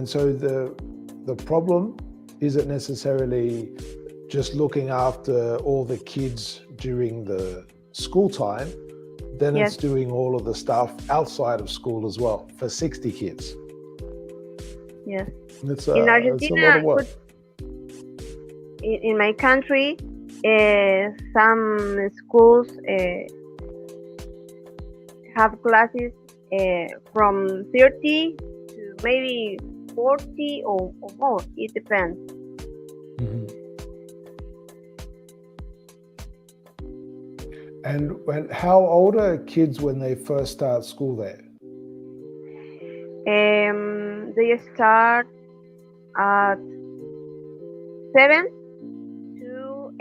so the problem isn't necessarily just looking after all the kids during the school time. Then it's doing all of the stuff outside of school as well for 60 kids. Yes. It's in Argentina, it's a lot of work. In my country, some schools have classes from 30 to maybe 40 or more. It depends. And how old are kids when they first start school there? They start at 7 to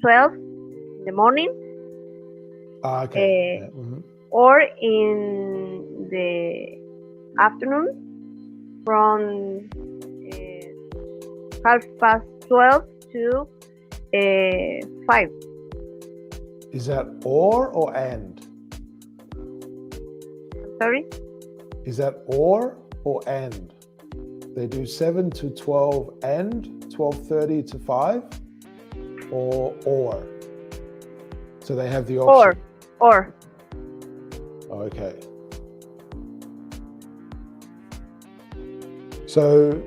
12 in the morning. Okay. Or in the afternoon from 12:30 to 5. Is that or and? Sorry? Is that or and? They do 7 to 12 and 12:30 to 5, or. So they have the option. Or. Okay. So.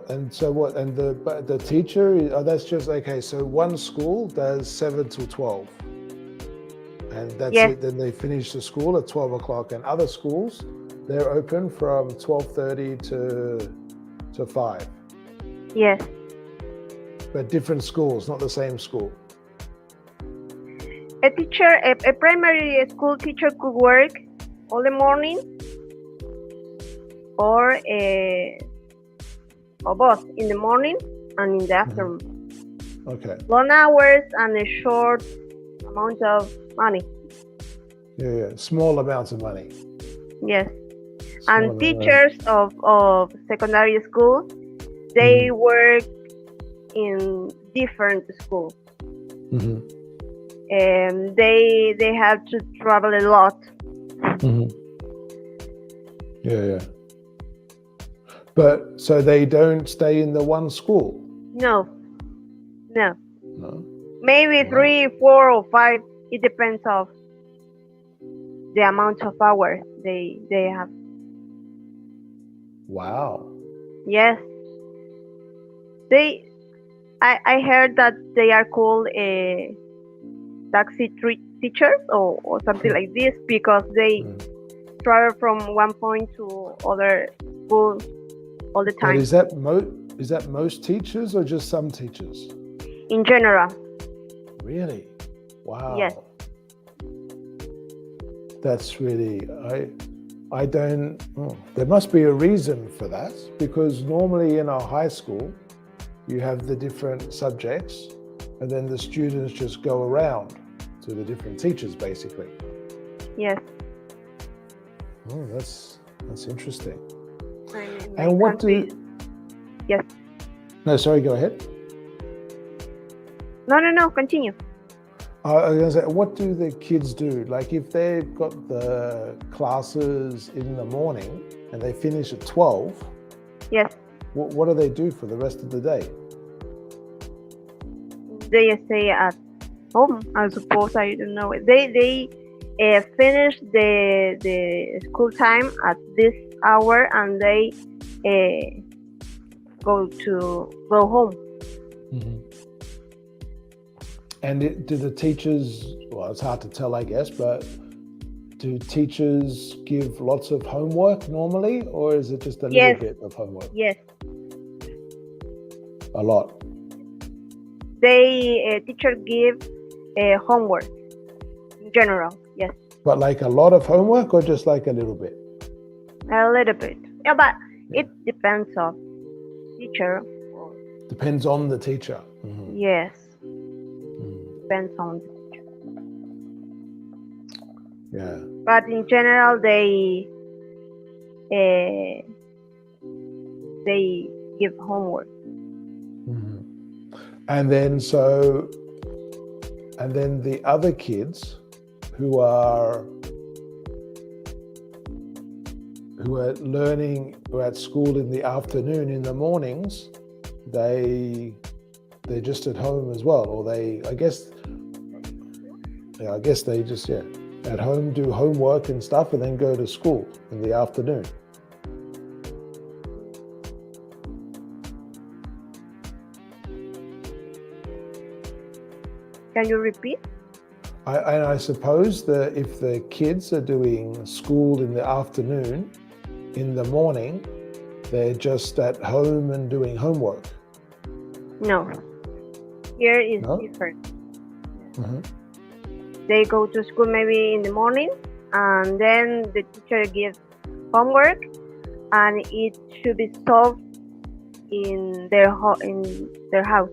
And so what? And the teacher? That's just okay. So one school does 7 to 12, and that's it. Then they finish the school at 12 o'clock. And other schools, they're open from 12:30 to 5. Yes. But different schools, not the same school. A teacher, a primary school teacher could work all the morning, or both in the morning and in the afternoon. Okay. Long hours and a short amount of money. Yeah. Small amounts of money. Yes. And teachers of secondary school, they work in different schools. Mm-hmm. And they have to travel a lot. Mm-hmm. Yeah. But so they don't stay in the one school? No. No. Maybe Wow. 3, 4, or 5. It depends of the amount of hours they have. Wow. Yes. I heard that they are called taxi teachers or something like this because they travel from one point to other school all the time. But is that most teachers or just some teachers? In general. Really? Wow. Yes. That's really, I don't, there must be a reason for that, because normally in our high school, you have the different subjects and then the students just go around to the different teachers basically. Yes. Oh, that's interesting. And what do... Yes. No, sorry, go ahead. No, continue. I was going to say, what do the kids do? Like if they've got the classes in the morning and they finish at 12, yes, what do they do for the rest of the day? They stay at home, I suppose. I don't know. They finish the school time at this hour and they go home. Mm-hmm. And do the teachers, well, it's hard to tell, I guess, but do teachers give lots of homework normally, or is it just a little bit of homework? Yes. A lot. Teacher give homework in general, yes. But like a lot of homework or just like a little bit? A little bit. Yeah, but it depends on teacher. Depends on the teacher. Mm-hmm. Yes. Depends on the teacher. Yeah. But in general, they give homework. Mm-hmm. And then the other kids who are learning or at school in the afternoon, in the mornings, they're just at home as well, or I guess they just at home do homework and stuff and then go to school in the afternoon. Can you repeat? I suppose that if the kids are doing school in the afternoon, in the morning, they're just at home and doing homework. No. Here is different. Mm-hmm. They go to school maybe in the morning, and then the teacher gives homework, and it should be solved in their house.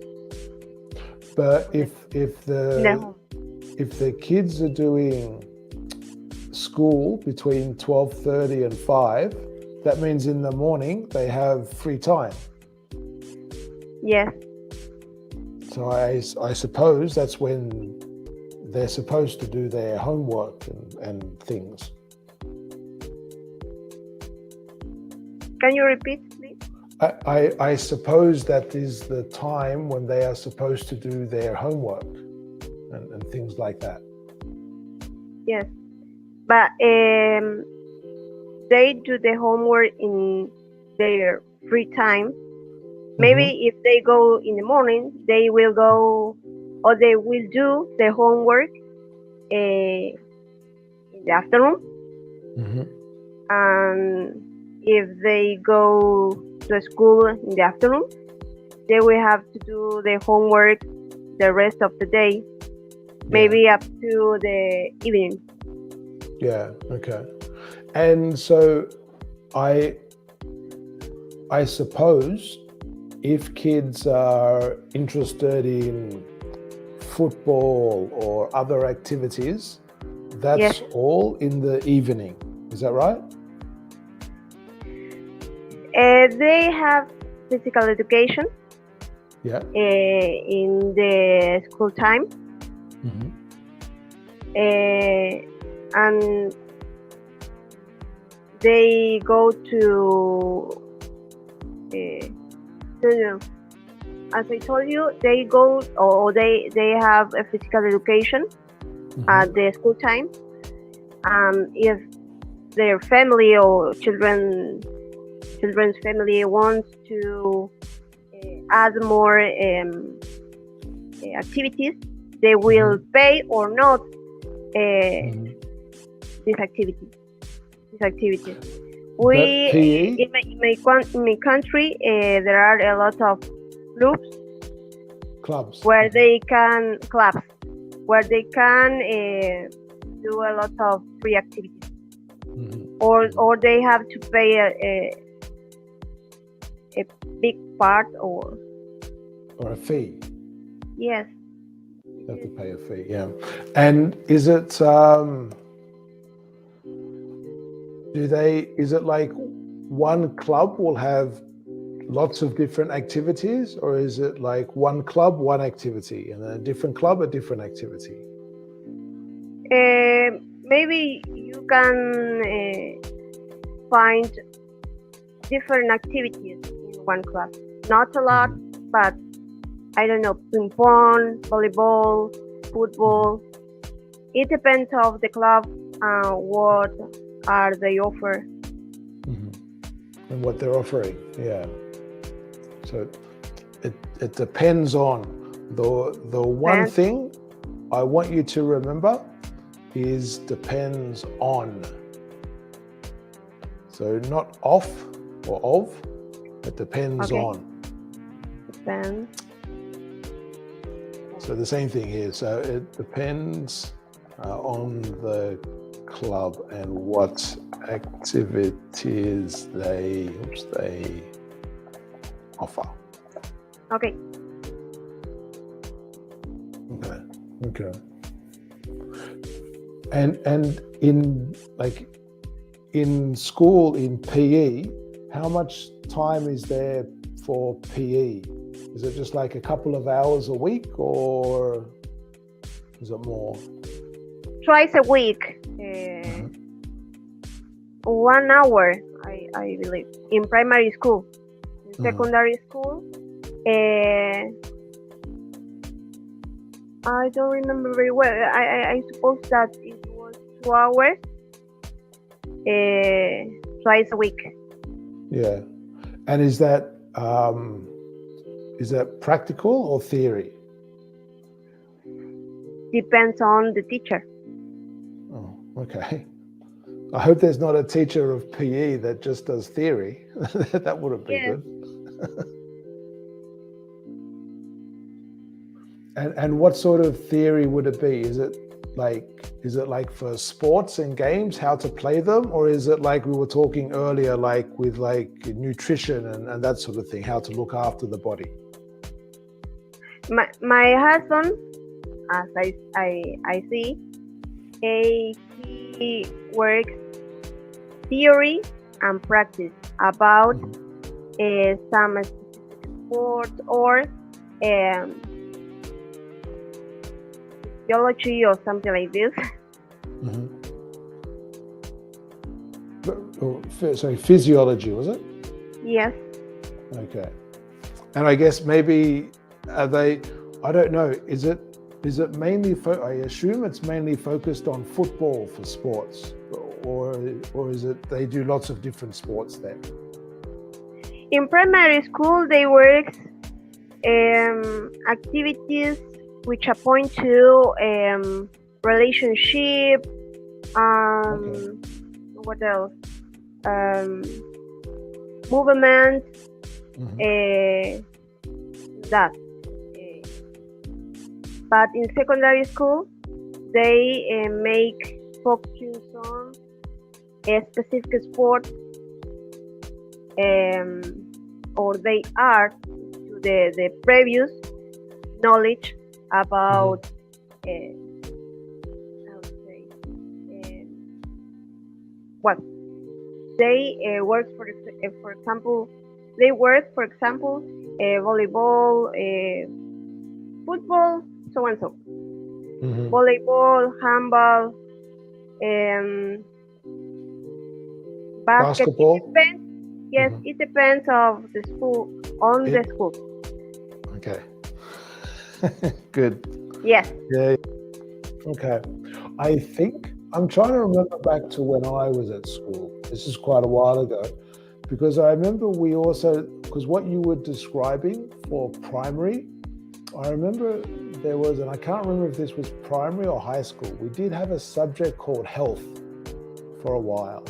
But if the kids are doing school between 12:30 and 5, that means in the morning they have free time. Yes. So I suppose that's when they're supposed to do their homework and things. Can you repeat, please? I suppose that is the time when they are supposed to do their homework and things like that. Yes, but they do the homework in their free time. Maybe if they go in the morning, they will go, or they will do the homework in the afternoon. Mm-hmm. And if they go to school in the afternoon, they will have to do the homework the rest of the day, maybe up to the evening. Yeah, okay. And so I suppose if kids are interested in football or other activities, that's all in the evening. Is that right? They have physical education, Yeah. In the school time. Mm-hmm. And they go to no, no. As I told you, they go or they have a physical education at the school time. If their family or children's family wants to add more activities, they will pay or not this activity. We PE? in my country there are a lot of clubs where they can do a lot of free activities, or they have to pay a big part or a fee. Yes. You have to pay a fee, yeah. And is it is it like one club will have lots of different activities, or is it like one club, one activity, and then a different club, a different activity? Maybe you can find different activities in one club. Not a lot, but I don't know, ping pong, volleyball, football. It depends of the club and what are they offer. And what they're offering, yeah. So it depends on the one thing I want you to remember is depends on. So not off or of, it depends on. Depends. So the same thing here. So it depends on the club and what activities they offer. Okay. And in school in PE, how much time is there for PE? Is it just like a couple of hours a week, or is it more? Twice a week. 1 hour, I believe, in primary school. In secondary school, I don't remember very well. I suppose that it was 2 hours, twice a week. Yeah, and is that practical or theory? Depends on the teacher. Oh, okay. I hope there's not a teacher of PE that just does theory. That wouldn't be good. And what sort of theory would it be? Is it like for sports and games, how to play them, or is it like we were talking earlier, like with like nutrition and that sort of thing, how to look after the body? My husband, as I see, he works theory and practice about some specific sport or biology or something like this. So physiology, was it? Yes. Okay. And I guess maybe are they? I don't know. Is it mainly? I assume it's mainly focused on football for sports, or is it they do lots of different sports there? In primary school, they work activities which point to relationship. What else? Movement. That. But in secondary school, they make focus on a specific sport, or they add to the previous knowledge about what they work for example, volleyball, football, so and so. Mm-hmm. Volleyball, handball, um, basket. It Basketball. depends. Yes, Mm-hmm. it depends of the school on the It, school. okay. Good. Yes. Yeah. Okay. I think I'm trying to remember back to when I was at school. This is quite a while ago, because I remember we also, because what you were describing for primary, I remember there was, and I can't remember if this was primary or high school, we did have a subject called health for a while.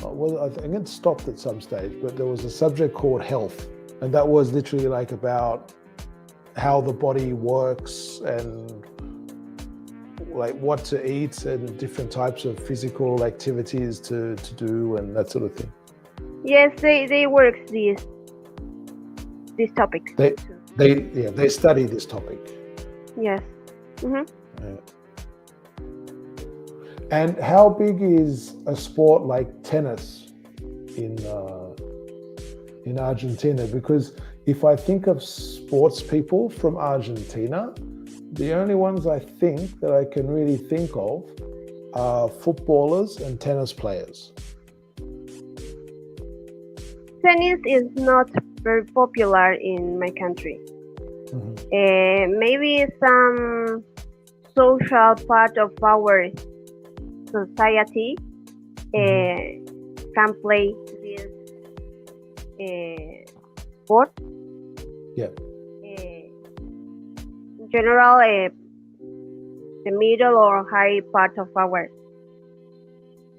Well, I think it stopped at some stage, but there was a subject called health, and that was literally like about how the body works and like what to eat and different types of physical activities to do and that sort of thing. Yes, they work this topic. They study this topic. Yes. Mm-hmm. Yeah. And how big is a sport like tennis in Argentina? Because if I think of sports people from Argentina, the only ones I think that I can really think of are footballers and tennis players. Tennis is not very popular in my country. Mm-hmm. Maybe some social part of our society can play this sport. Yeah. In general, the middle or high part of our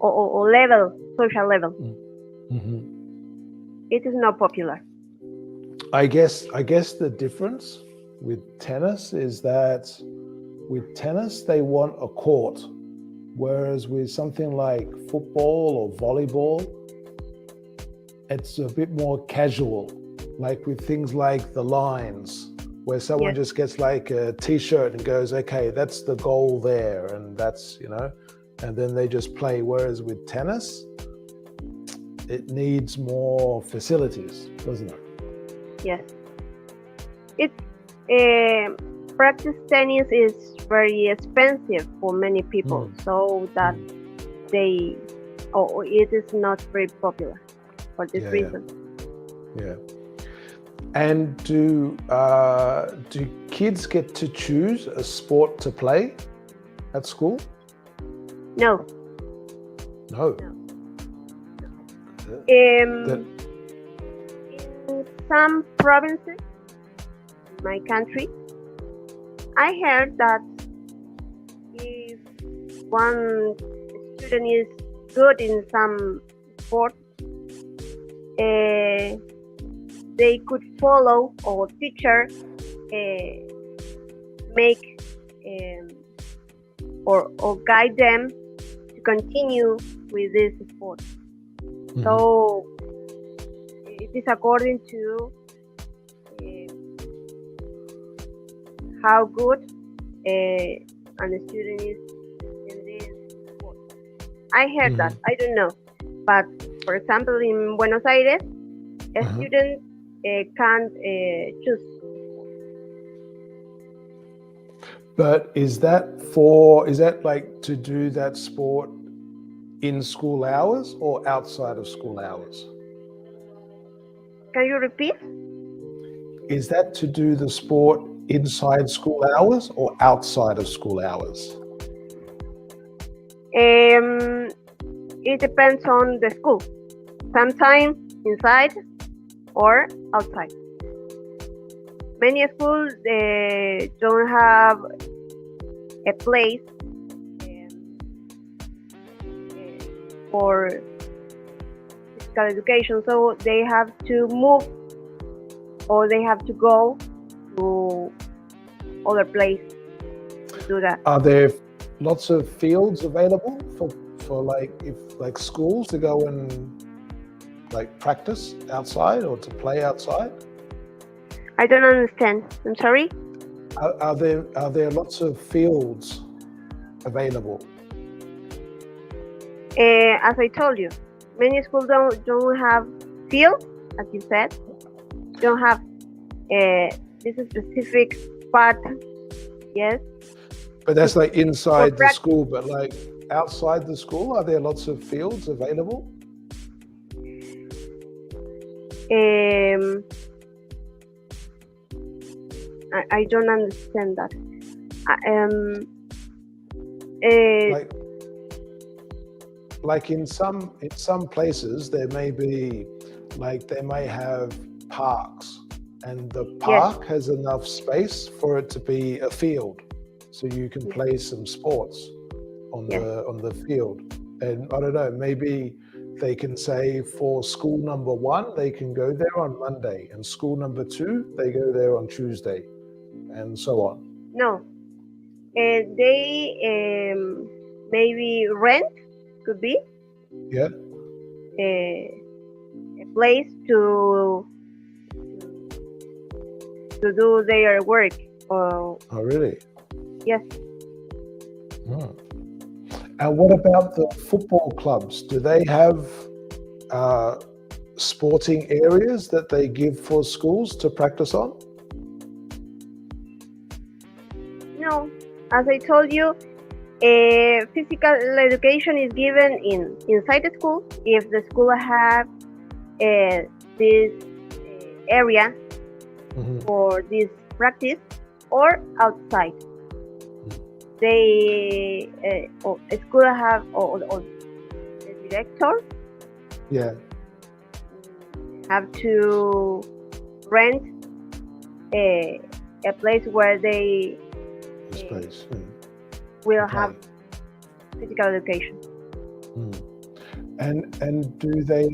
or level, social level. Mm-hmm. It is not popular. I guess the difference with tennis is that with tennis they want a court, whereas with something like football or volleyball, it's a bit more casual. Like with things like the lines, where someone just gets like a t-shirt and goes, okay, that's the goal there, and that's, and then they just play. Whereas with tennis, it needs more facilities, doesn't it? Yes. It's practice tennis is very expensive for many people, so that it is not very popular for this reason. Yeah. And do kids get to choose a sport to play at school? No. In some provinces, my country, I heard that if one student is good in some sport, they could follow or teacher make or guide them to continue with this sport. Mm-hmm. So it is according to how good a student is in this sport. I heard that. I don't know, but for example, in Buenos Aires, a student can't choose. But is that like to do that sport in school hours or outside of school hours? Can you repeat? Is that to do the sport inside school hours or outside of school hours? It depends on the school. Sometimes inside or outside. Many schools don't have a place for physical education, so they have to move or they have to go to other place to do that. Are there lots of fields available for like schools to go and like practice outside or to play outside? I don't understand. I'm sorry. Are there lots of fields available? As I told you, many schools don't have field, as you said. don't have this specific part. Yes. But that's like For inside the practice. school, but like outside the school, are there lots of fields available? I don't understand that. Like in some places there may be, like they may have parks, and the park has enough space for it to be a field, so you can play some sports on the field. And I don't know, maybe they can say for school number 1 they can go there on Monday, and school number 2 they go there on Tuesday, and so on. No, they maybe rent, could be a place to do their work. Oh, really? Yes. And what about the football clubs? Do they have sporting areas that they give for schools to practice on? No, as I told you, physical education is given inside the school. If the school have this area for this practice, or outside. They a school have or the director have to rent a place where they will have physical education. And do they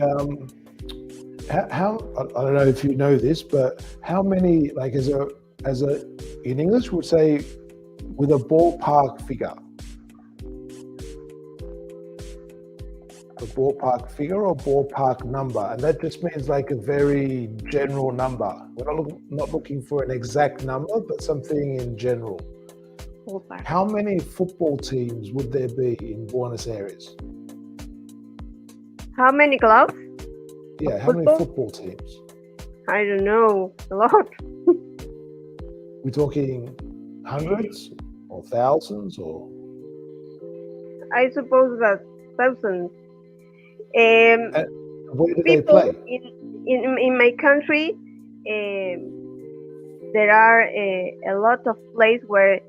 how I don't know if you know this, but how many, like as a in English would say, with a ballpark figure? A ballpark figure or ballpark number? And that just means like a very general number. We're not looking for an exact number, but something in general. Ballpark. How many football teams would there be in Buenos Aires? How many clubs? Yeah, how many football teams? I don't know, a lot. We're talking hundreds or thousands, or? I suppose that thousands. Where do they play? In my country, there are a lot of places where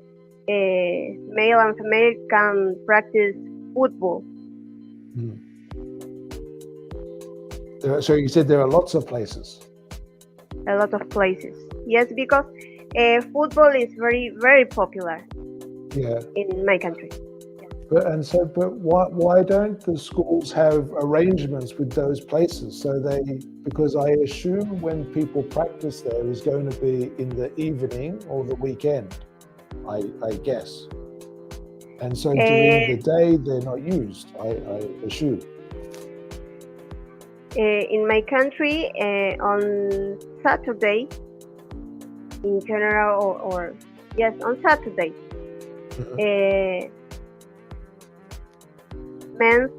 male and female can practice football. So you said there are lots of places. A lot of places, yes, because football is very, very popular. In my country. But why don't the schools have arrangements with those places? Because I assume when people practice there is going to be in the evening or the weekend, I guess. And so during the day they're not used, I assume. In my country, on Saturday, in general, or yes, on Saturday, men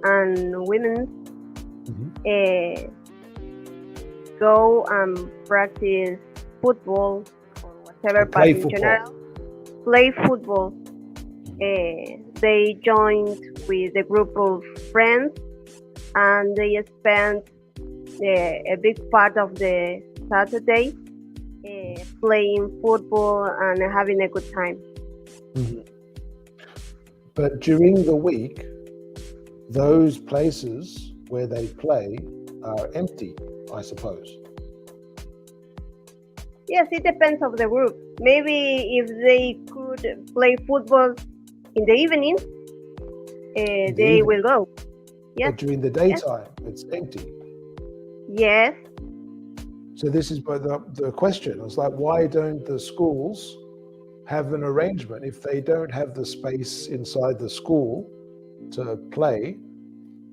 and women go and practice football or whatever, but in general, play football. They joined with a group of friends, and they spend a big part of the Saturday playing football and having a good time. But during the week, those places where they play are empty, I suppose. Yes, it depends on the group. Maybe if they could play football in the evening, they will go. Yes. But during the daytime, it's empty. Yes. So this is the question. It's like, why don't the schools have an arrangement? If they don't have the space inside the school to play,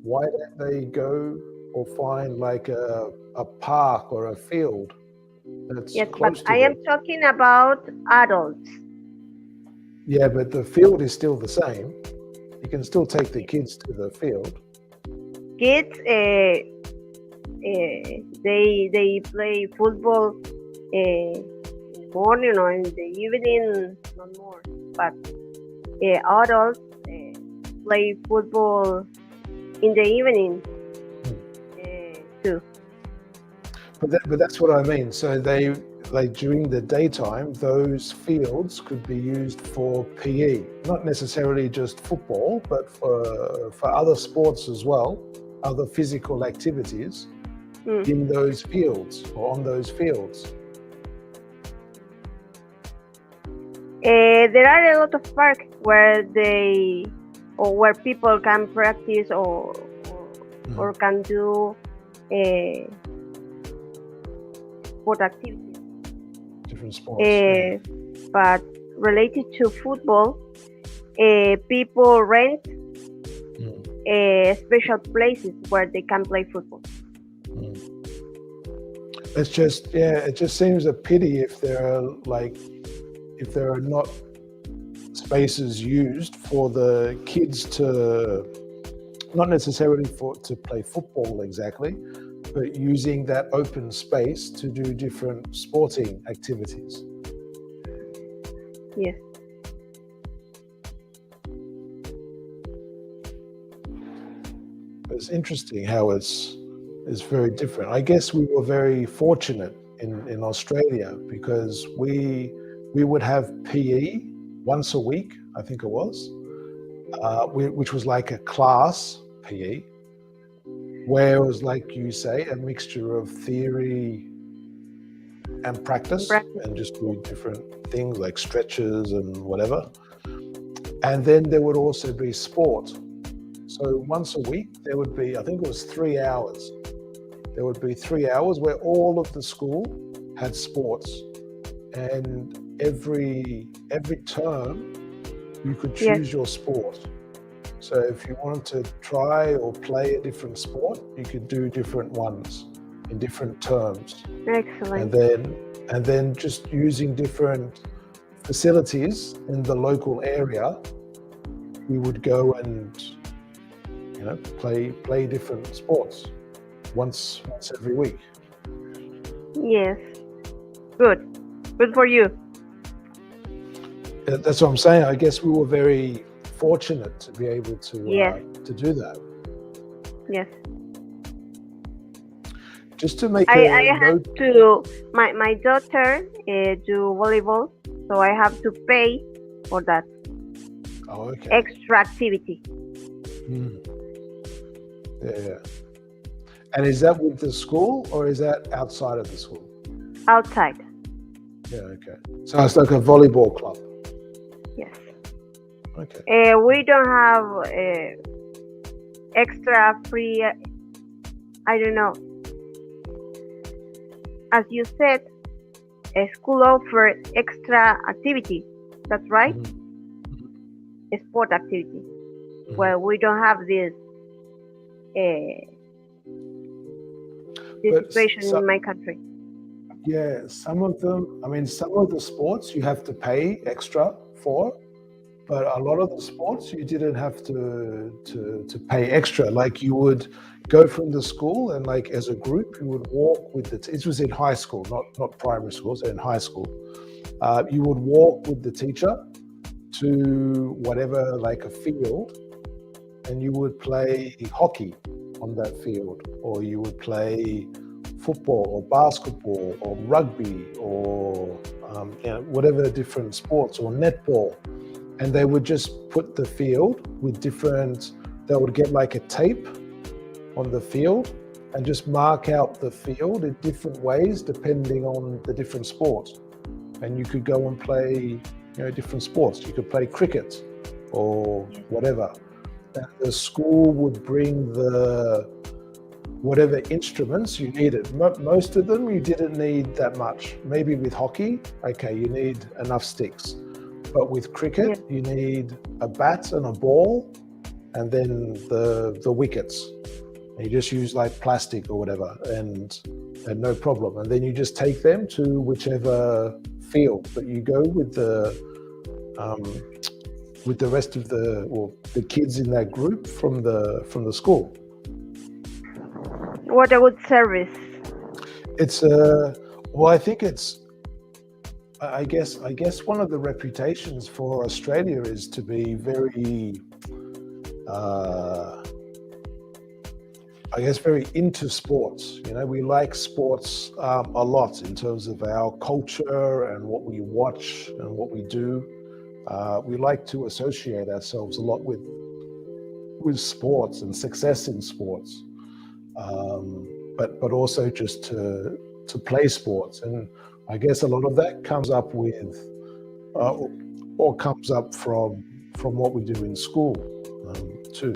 why don't they go or find like a park or a field that's close to them? I am talking about adults. Yeah, but the field is still the same. You can still take the kids to the field. Kids, they play football morning or in the evening, not more. But adults play football in the evening too. But that's what I mean. So they like during the daytime, those fields could be used for PE, not necessarily just football, but for other sports as well, other physical activities in those fields or on those fields. There are a lot of parks where where people can practice or can do sport activities. Different sports. But related to football, people rent special places where they can play football. It's just it just seems a pity if there are not spaces used for the kids to, not necessarily to play football exactly, but using that open space to do different sporting activities. Yes. It's interesting how it's very different. I guess we were very fortunate in Australia because we would have PE once a week, I think it was, which was like a class PE, where it was, like you say, a mixture of theory and practice and just doing different things like stretches and whatever. And then there would also be sport. So once a week, there would be, I think it was 3 hours. There would be 3 hours where all of the school had sports. And every term, you could choose your sport. So if you wanted to try or play a different sport, you could do different ones in different terms. Excellent. And then just using different facilities in the local area, we would go and play different sports once every week. Yes. Good for you. That's what I'm saying. I guess we were very fortunate to be able to do that. Yes. Just to make I have to my daughter do volleyball, so I have to pay for that. Oh, okay. Extra activity. Yeah. And is that with the school or is that outside of the school? Outside. Yeah, okay. So it's like a volleyball club. Yes. Okay. We don't have extra free. I don't know. As you said, a school offers extra activity. That's right. A sport activity. Well, we don't have this situation in my country. Yeah, some of them. I mean, some of the sports you have to pay extra for, but a lot of the sports you didn't have to pay extra. Like you would go from the school and like as a group you would walk with the. It was in high school, not primary school. So in high school, you would walk with the teacher to whatever, like a field, and you would play hockey on that field, or you would play football or basketball or rugby or whatever different sports, or netball. And they would just put the field with different, they would get like a tape on the field and just mark out the field in different ways depending on the different sports. And you could go and play different sports. You could play cricket or whatever. And the school would bring the whatever instruments you needed. Most of them you didn't need that much. Maybe with hockey, okay, you need enough sticks. But with cricket, you need a bat and a ball, and then the wickets. And you just use like plastic or whatever, and no problem. And then you just take them to whichever field. But you go with the rest of the kids in that group from the school. what a good service. It's well, I think it's. I guess one of the reputations for Australia is to be very, very into sports. You know, we like sports a lot in terms of our culture and what we watch and what we do. We like to associate ourselves a lot with sports and success in sports, but also just to play sports. And I guess a lot of that comes up with, or comes up from what we do in school too.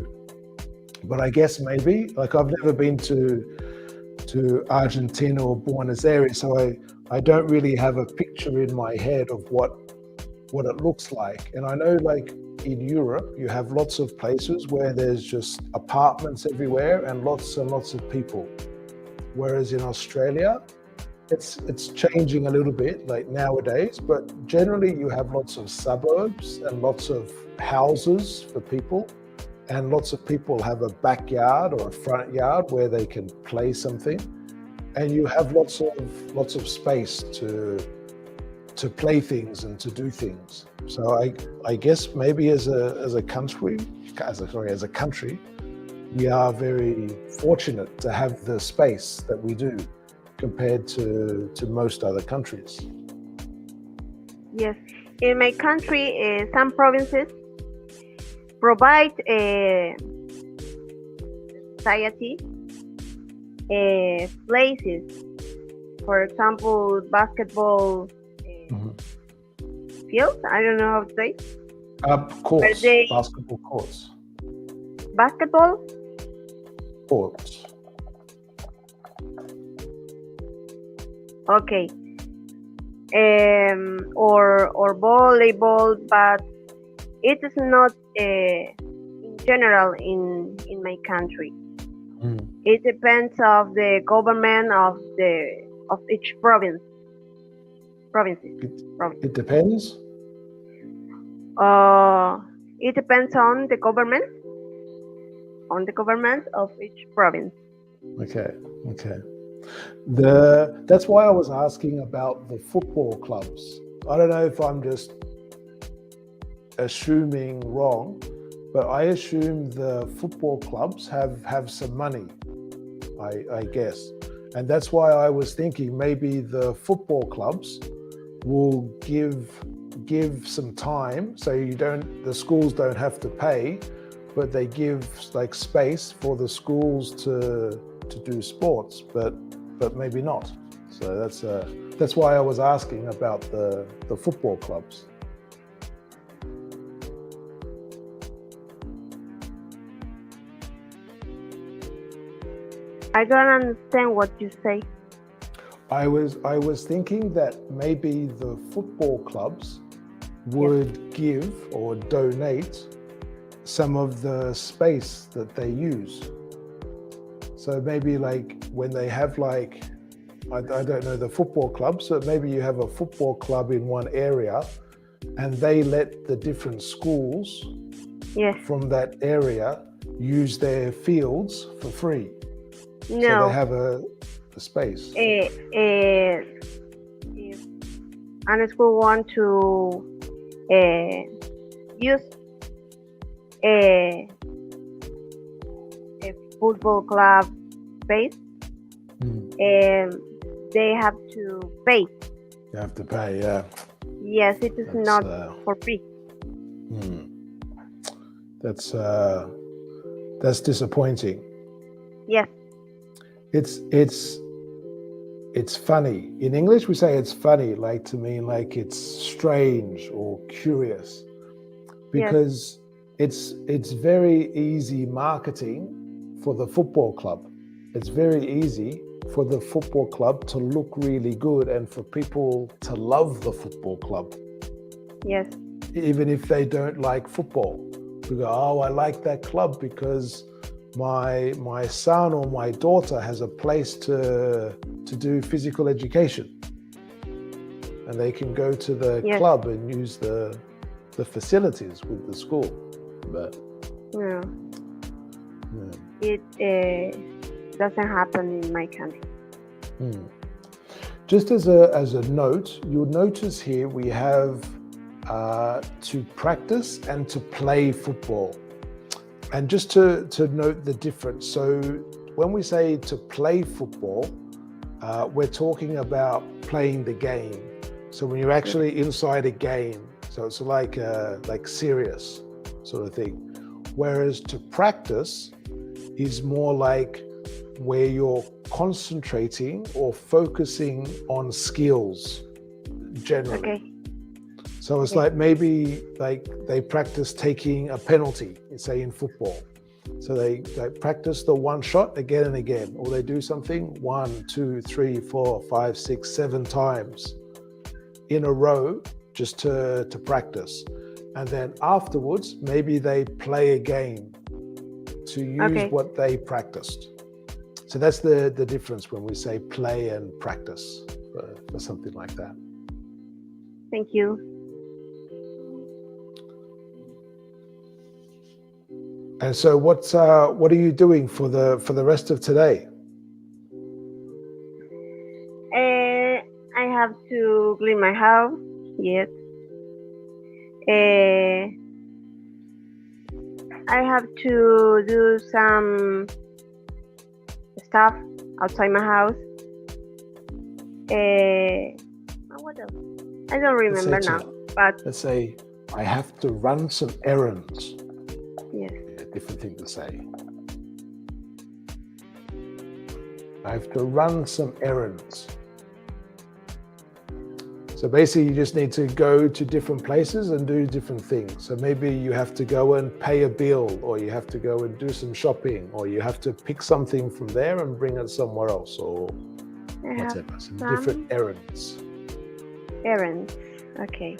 But I guess maybe, like, I've never been to Argentina or Buenos Aires, so I don't really have a picture in my head of what it looks like. And I know, like, in Europe, you have lots of places where there's just apartments everywhere and lots of people. Whereas in Australia, it's changing a little bit, like nowadays, but generally you have lots of suburbs and lots of houses for people, and lots of people have a backyard or a front yard where they can play something, and you have lots of space to play things and to do things. So I guess maybe as a country, we are very fortunate to have the space that we do, compared to most other countries. Yes, in my country, some provinces provide a society places. For example, basketball fields. I don't know how to say. Courts, basketball courts. Basketball courts. Okay. Or volleyball, but it is not in general in my country. It depends of the government of each province. It depends. It depends on the government of each province. Okay. That's why I was asking about the football clubs. I don't know if I'm just assuming wrong, but I assume the football clubs have some money, I guess. And that's why I was thinking maybe the football clubs will give some time, so the schools don't have to pay, but they give like space for the schools to do sports, but maybe not. So that's why I was asking about the football clubs. I don't understand what you say. I was thinking that maybe the football clubs would give or donate some of the space that they use. So maybe like when they have like, I don't know the football clubs, so maybe you have a football club in one area and they let the different schools from that area use their fields for free. No. So they have a space. If a school want to use a football club space, they have to pay. You have to pay, yeah. Yes, it is not for free. That's disappointing. Yes. It's funny. In English, we say it's funny, like to mean like it's strange or curious, because it's very easy marketing for the football club. It's very easy for the football club to look really good and for people to love the football club. Yes. Even if they don't like football, we go, oh, I like that club because my son or my daughter has a place to do physical education, and they can go to the club and use the facilities with the school. But doesn't happen in my country. Just as a note, you'll notice here we have to practice and to play football. And just to note the difference, so when we say to play football, we're talking about playing the game. So when you're actually inside a game, so it's like serious sort of thing. Whereas to practice is more like where you're concentrating or focusing on skills generally. Okay. So it's like maybe like they practice taking a penalty, say in football. So they practice the one shot again and again, or they do something 1, 2, 3, 4, 5, 6, 7 times in a row just to practice. And then afterwards, maybe they play a game to use what they practiced. So that's the difference when we say play and practice for something like that. Thank you. And so what are you doing for the rest of today? I have to clean my house. Yes. I have to do some stuff outside my house. What else? I don't remember now. But let's say I have to run some errands. Yes. A different thing to say. I have to run some errands. So basically you just need to go to different places and do different things. So maybe you have to go and pay a bill, or you have to go and do some shopping, or you have to pick something from there and bring it somewhere else, or whatever. Some different errands. Errands, okay.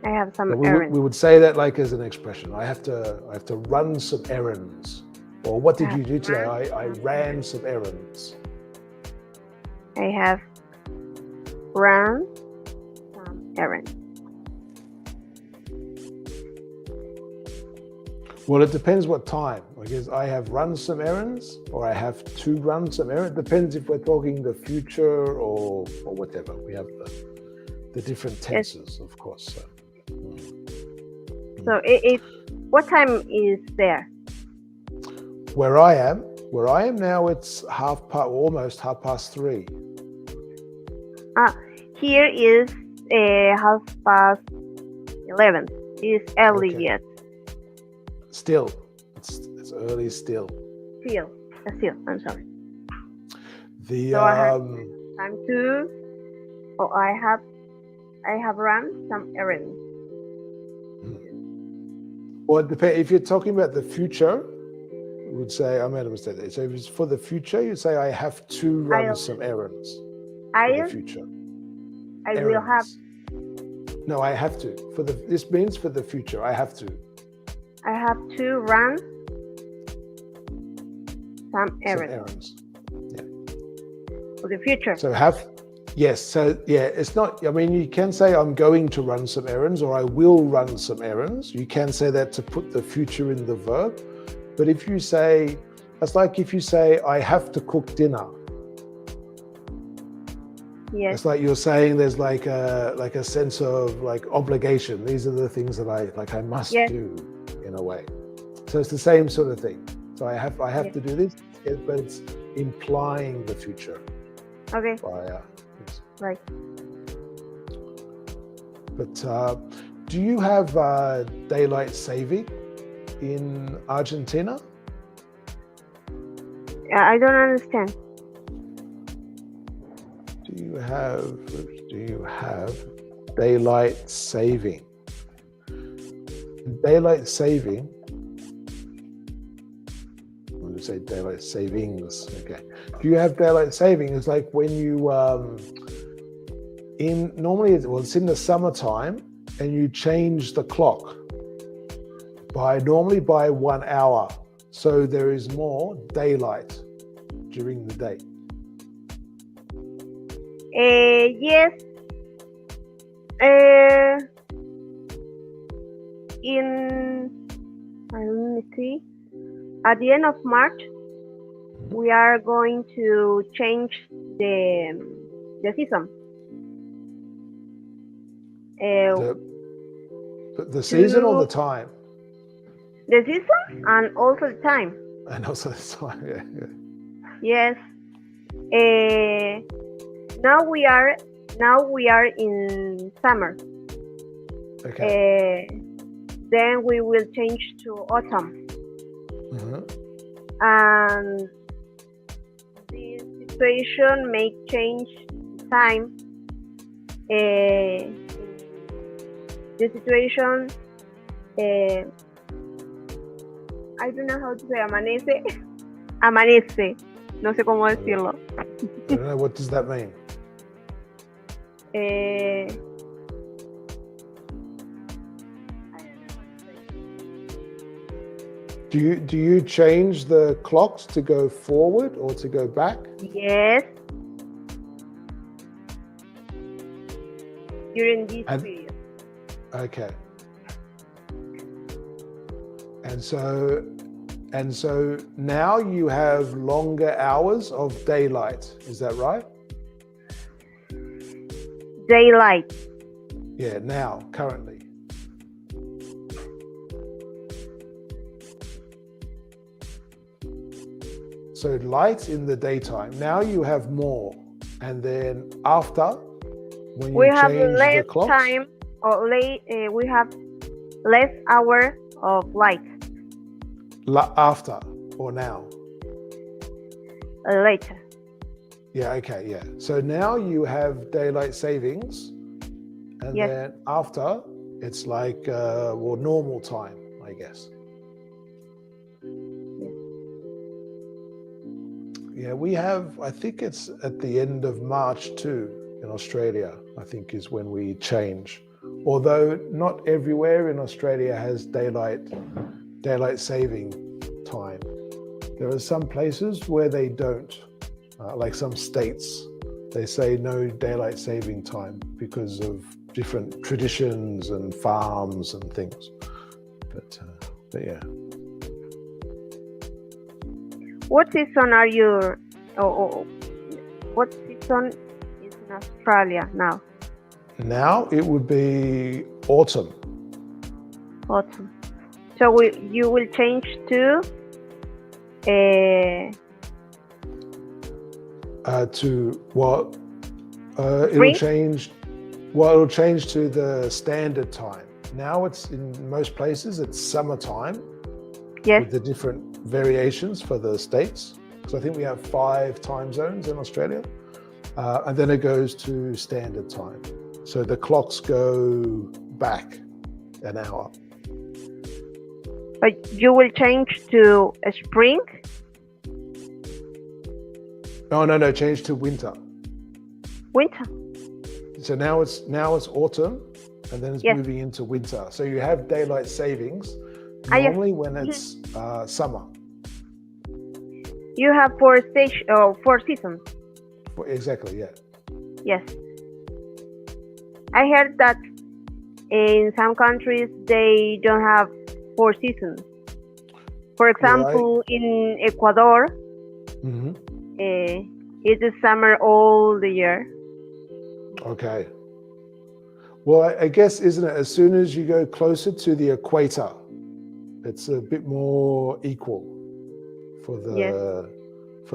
I have some errands. We would say that like as an expression. I have to run some errands. Or what did you do today? I ran some errands. I have run errands. Well, it depends what time. Because I have run some errands, or I have to run some errands. It depends if we're talking the future or whatever. We have the different tenses, of course. So what time is there? Where I am now, it's almost 3:30. Here is 11:30. It's early yet. Still, it's early still. Still, I'm sorry. So I have time to, I have run some errands. Well, it depends. If you're talking about the future, you would say, I made a mistake there. So if it's for the future, you say, I have to run some errands for the future. I will have. No, I have to. This means for the future, I have to. I have to run some errands. Yeah. For the future. So yes. So yeah, it's not, I mean, you can say I'm going to run some errands, or I will run some errands. You can say that to put the future in the verb. But if you say, that's like if you say, I have to cook dinner. Yes. It's like you're saying there's like a sense of like obligation. These are the things that I must do in a way. So it's the same sort of thing. So I have to do this, but it's implying the future. Okay. Right. But do you have daylight saving in Argentina? I don't understand. Do you have daylight saving? Daylight saving. I'm going to say daylight savings. Okay. Do you have daylight saving? It's like when you it's in the summertime, and you change the clock normally by 1 hour, so there is more daylight during the day. Yes. Let me see. At the end of March, we are going to change the season. The the season or the To time? the season and also the time. And also the time, yeah. Yes. Now we are in summer. Okay. Then we will change to autumn, Mm-hmm. and this situation may change time. The situation, I don't know how to say amanece. Amanece. No sé cómo decirlo. I don't know, what does that mean? Do you change the clocks to go forward or to go back? Yes. During this period. Okay. And so now you have longer hours of daylight. Is that right? Daylight. Yeah, now, currently. So light in the daytime. Now you have more. And then after, when you We have change less the clocks, time, or we have less hour of light. After or now? Later. Yeah, okay, yeah. So now you have daylight savings, and Yes. then after, it's like, well, normal time, I guess. Yeah, we have, I think it's at the end of March too, in Australia, I think is when we change. Although not everywhere in Australia has daylight saving time. There are some places where they don't, like some states, they say no daylight saving time because of different traditions and farms and things. But yeah. What season are you? What season is in Australia now? Now it would be autumn. Autumn. So you will change to what? Spring? It'll change to the standard time. Now it's in most places it's summertime. Yes. With the different variations for the states. So I think we have 5 time zones in Australia. And then it goes to standard time. So the clocks go back an hour. But you will change to spring? No, change to winter. Winter. So now it's autumn, and then it's Yes. moving into winter. So you have daylight savings Yes. normally when it's summer. You have 4 seasons. Exactly, yeah. Yes. I heard that in some countries they don't have 4 seasons. For example, in Ecuador, it is summer all the year. Okay. Well, I guess, isn't it, as soon as you go closer to the equator, it's a bit more equal for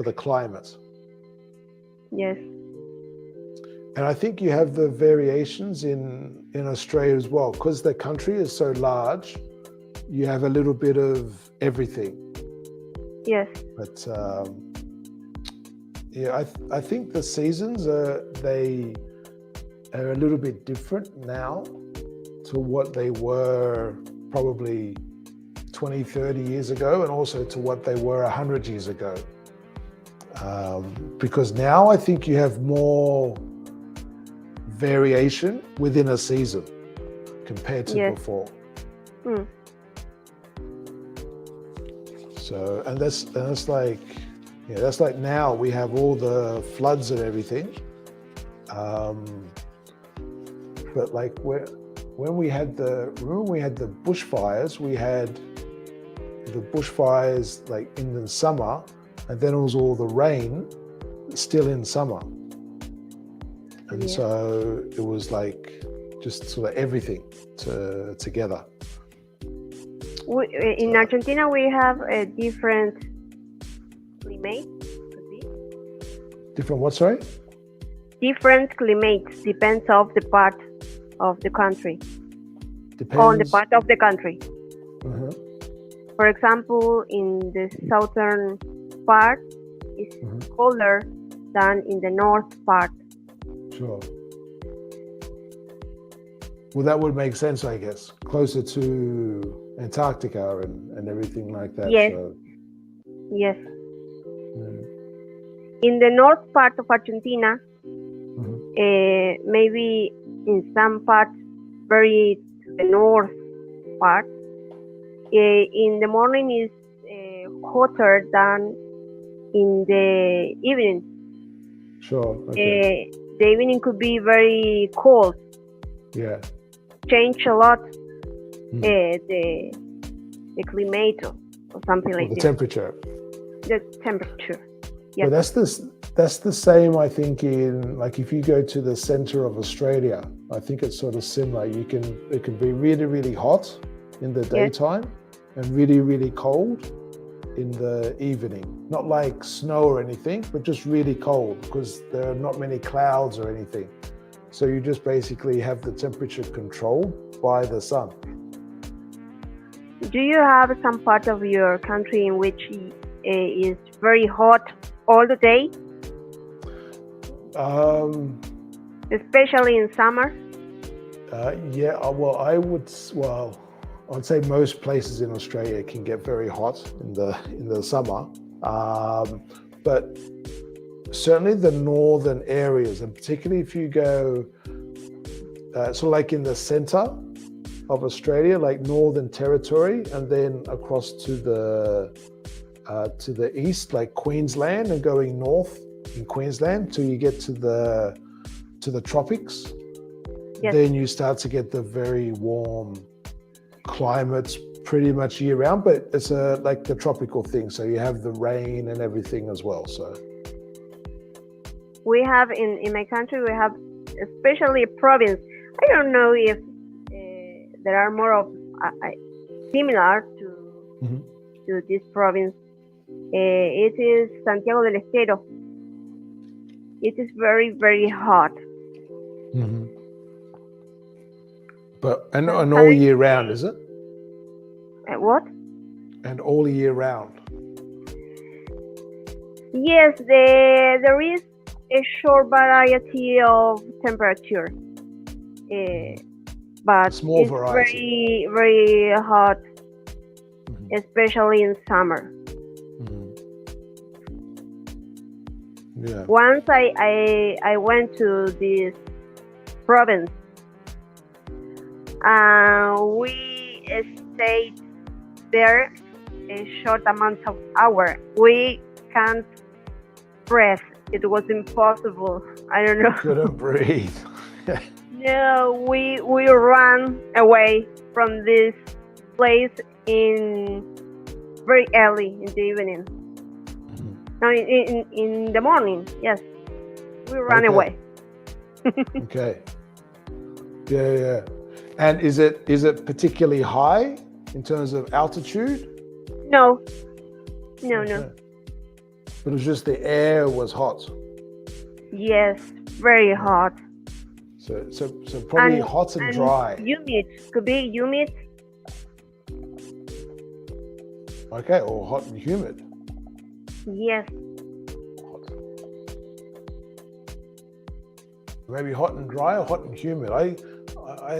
the climate. Yes. And I think you have the variations in Australia as well, because the country is so large. You have a little bit of everything. Yes. But yeah, I think the seasons are a little bit different now to what they were probably 20, 30 years ago, and also to what they were 100 years ago. Because now I think you have more variation within a season compared to before. So, and that's like, that's like now we have all the floods and everything. But like when we had the bushfires, we had the bushfires like in the summer, and then it was all the rain still in summer. And so it was like just sort of everything together. In Argentina, we have a different climate. Different what, sorry? Different climates, depends of the part of the country. Depends. On the part of the country. Uh-huh. For example, in the southern part, it's colder than in the north part. Sure. Well, that would make sense, I guess. Closer to Antarctica and everything like that. Yes. So. Yes. In the north part of Argentina, maybe in some parts, very to the north part, in the morning is hotter than in the evening. Sure. Okay. The evening could be very cold. Yeah. Change a lot the climate or something like the this. Temperature. The temperature. Yes. But that's the same, I think, in like if you go to the center of Australia, I think it's sort of similar. It can be really, really hot in the daytime and really, really cold in the evening. Not like snow or anything, but just really cold because there are not many clouds or anything. So you just basically have the temperature controlled by the sun. Do you have some part of your country in which is very hot all the day? Especially in summer? Yeah, well, I'd say most places in Australia can get very hot in the summer, but certainly the northern areas, and particularly if you go sort of like in the center of Australia, like Northern Territory, and then across to the east, like Queensland, and going north in Queensland till you get to the tropics. Yes. Then you start to get the very warm climates pretty much year round, but it's like the tropical thing. So you have the rain and everything as well. So we have in my country, we have especially a province. I don't know if there are more of similar to this province. It is Santiago del Estero. It is very, very hot. Mm-hmm. But and all year round, is it? What? And all year round. Yes, there is a short variety of temperature, but small it's variety. very, very hot, especially in summer. Yeah. Once I went to this province, we stayed there a short amount of hours. We can't breathe. It was impossible. I don't know. Couldn't breathe. No, we ran away from this place very early in the evening. No, in the morning. Yes, we ran away. Okay. Yeah. And is it particularly high in terms of altitude? No. But it was just the air was hot. Yes, very hot. So probably hot and dry. Humid, could be humid. Okay, or hot and humid. Yes. Hot. Maybe hot and dry or hot and humid. I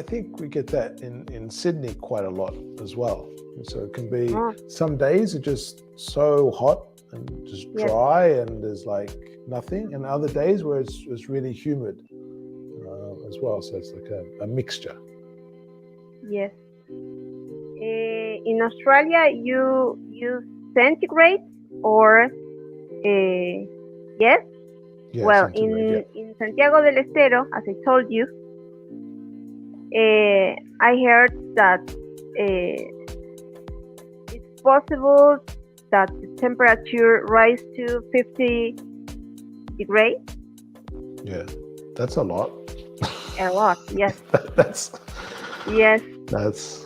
think we get that in Sydney quite a lot as well. So it can be some days are just so hot and just dry and there's like nothing, and other days where it's really humid as well. So it's like a mixture. Yes. In Australia, you use centigrade or yes? Well, in Santiago del Estero, as I told you, I heard that it's possible that the temperature rise to 50 degrees. Yeah, that's a lot. A lot, yes. that's Yes. that's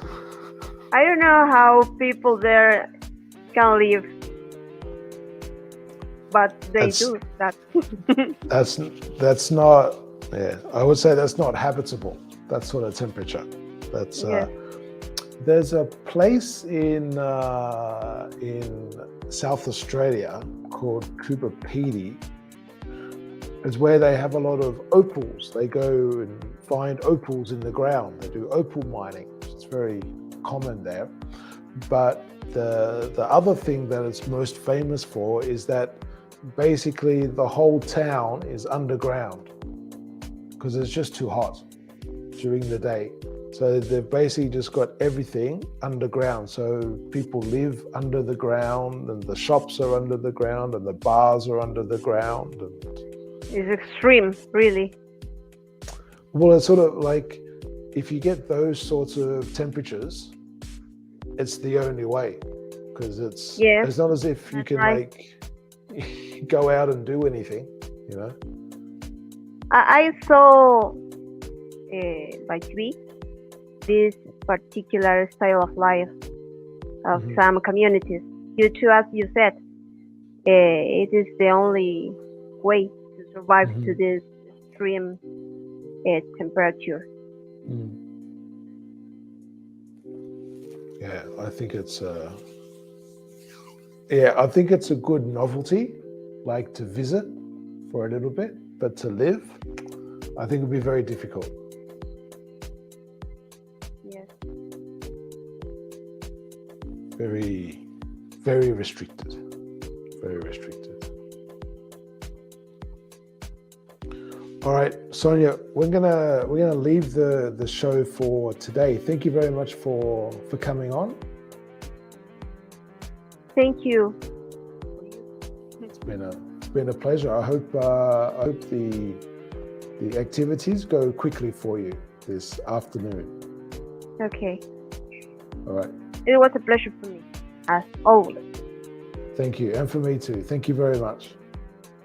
I don't know how people there can live, but they do that. that's not. Yeah, I would say that's not habitable. That sort of temperature. That's Yes. There's a place in South Australia called Cooperpedy. It's where they have a lot of opals. They go and find opals in the ground. They do opal mining. It's very common there. But the other thing that it's most famous for is that basically the whole town is underground because it's just too hot during the day. So they've basically just got everything underground. So people live under the ground, and the shops are under the ground, and the bars are under the ground. And It's extreme, really. well, it's sort of like if you get those sorts of temperatures, it's the only way, because it's not as if you can like go out and do anything, you know. I saw by TV this particular style of life of some communities. Due to, as you said, it is the only way to survive to this extreme temperature. Yeah, I think it's a good novelty, like to visit for a little bit, but to live, I think it would be very difficult. Yes. Very, very restricted. Very restricted. All right, Sonia, we're gonna leave the show for today. Thank you very much for coming on. Thank you. It's been a pleasure. I hope the activities go quickly for you this afternoon. Okay. All right. It was a pleasure for me, as always. Thank you, and for me too. Thank you very much.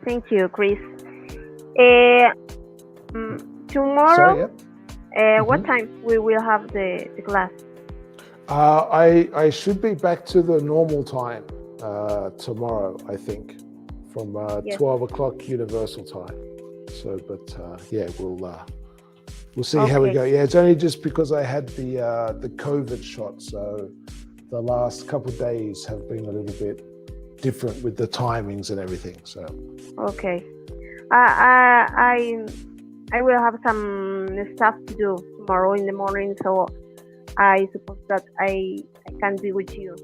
Thank you, Chris. Tomorrow, what time we will have the class? I should be back to the normal time tomorrow, I think, from 12 o'clock Universal time. So, but we'll see how we go. Yeah, it's only just because I had the COVID shot, so the last couple of days have been a little bit different with the timings and everything. So okay, I will have some stuff to do tomorrow in the morning, so I suppose that I can be with you.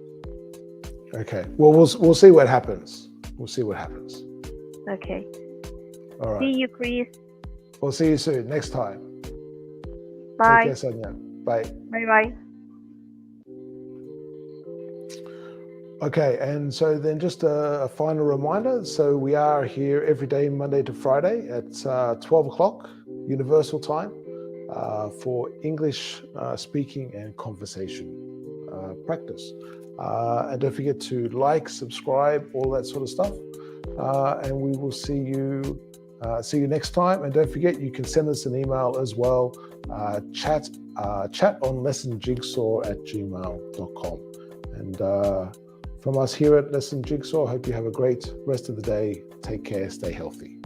Okay. Well, we'll see what happens. We'll see what happens. Okay. All right. See you, Chris. We'll see you soon. Next time. Bye. Take care, Sonia. Bye. Bye-bye. Okay, and so then just a final reminder. So we are here every day, Monday to Friday at 12 o'clock Universal time for English speaking and conversation practice. And don't forget to like, subscribe, all that sort of stuff. And we will see you next time. And don't forget, you can send us an email as well, chat on lessonjigsaw@gmail.com. And from us here at Lesson Jigsaw, I hope you have a great rest of the day. Take care, stay healthy.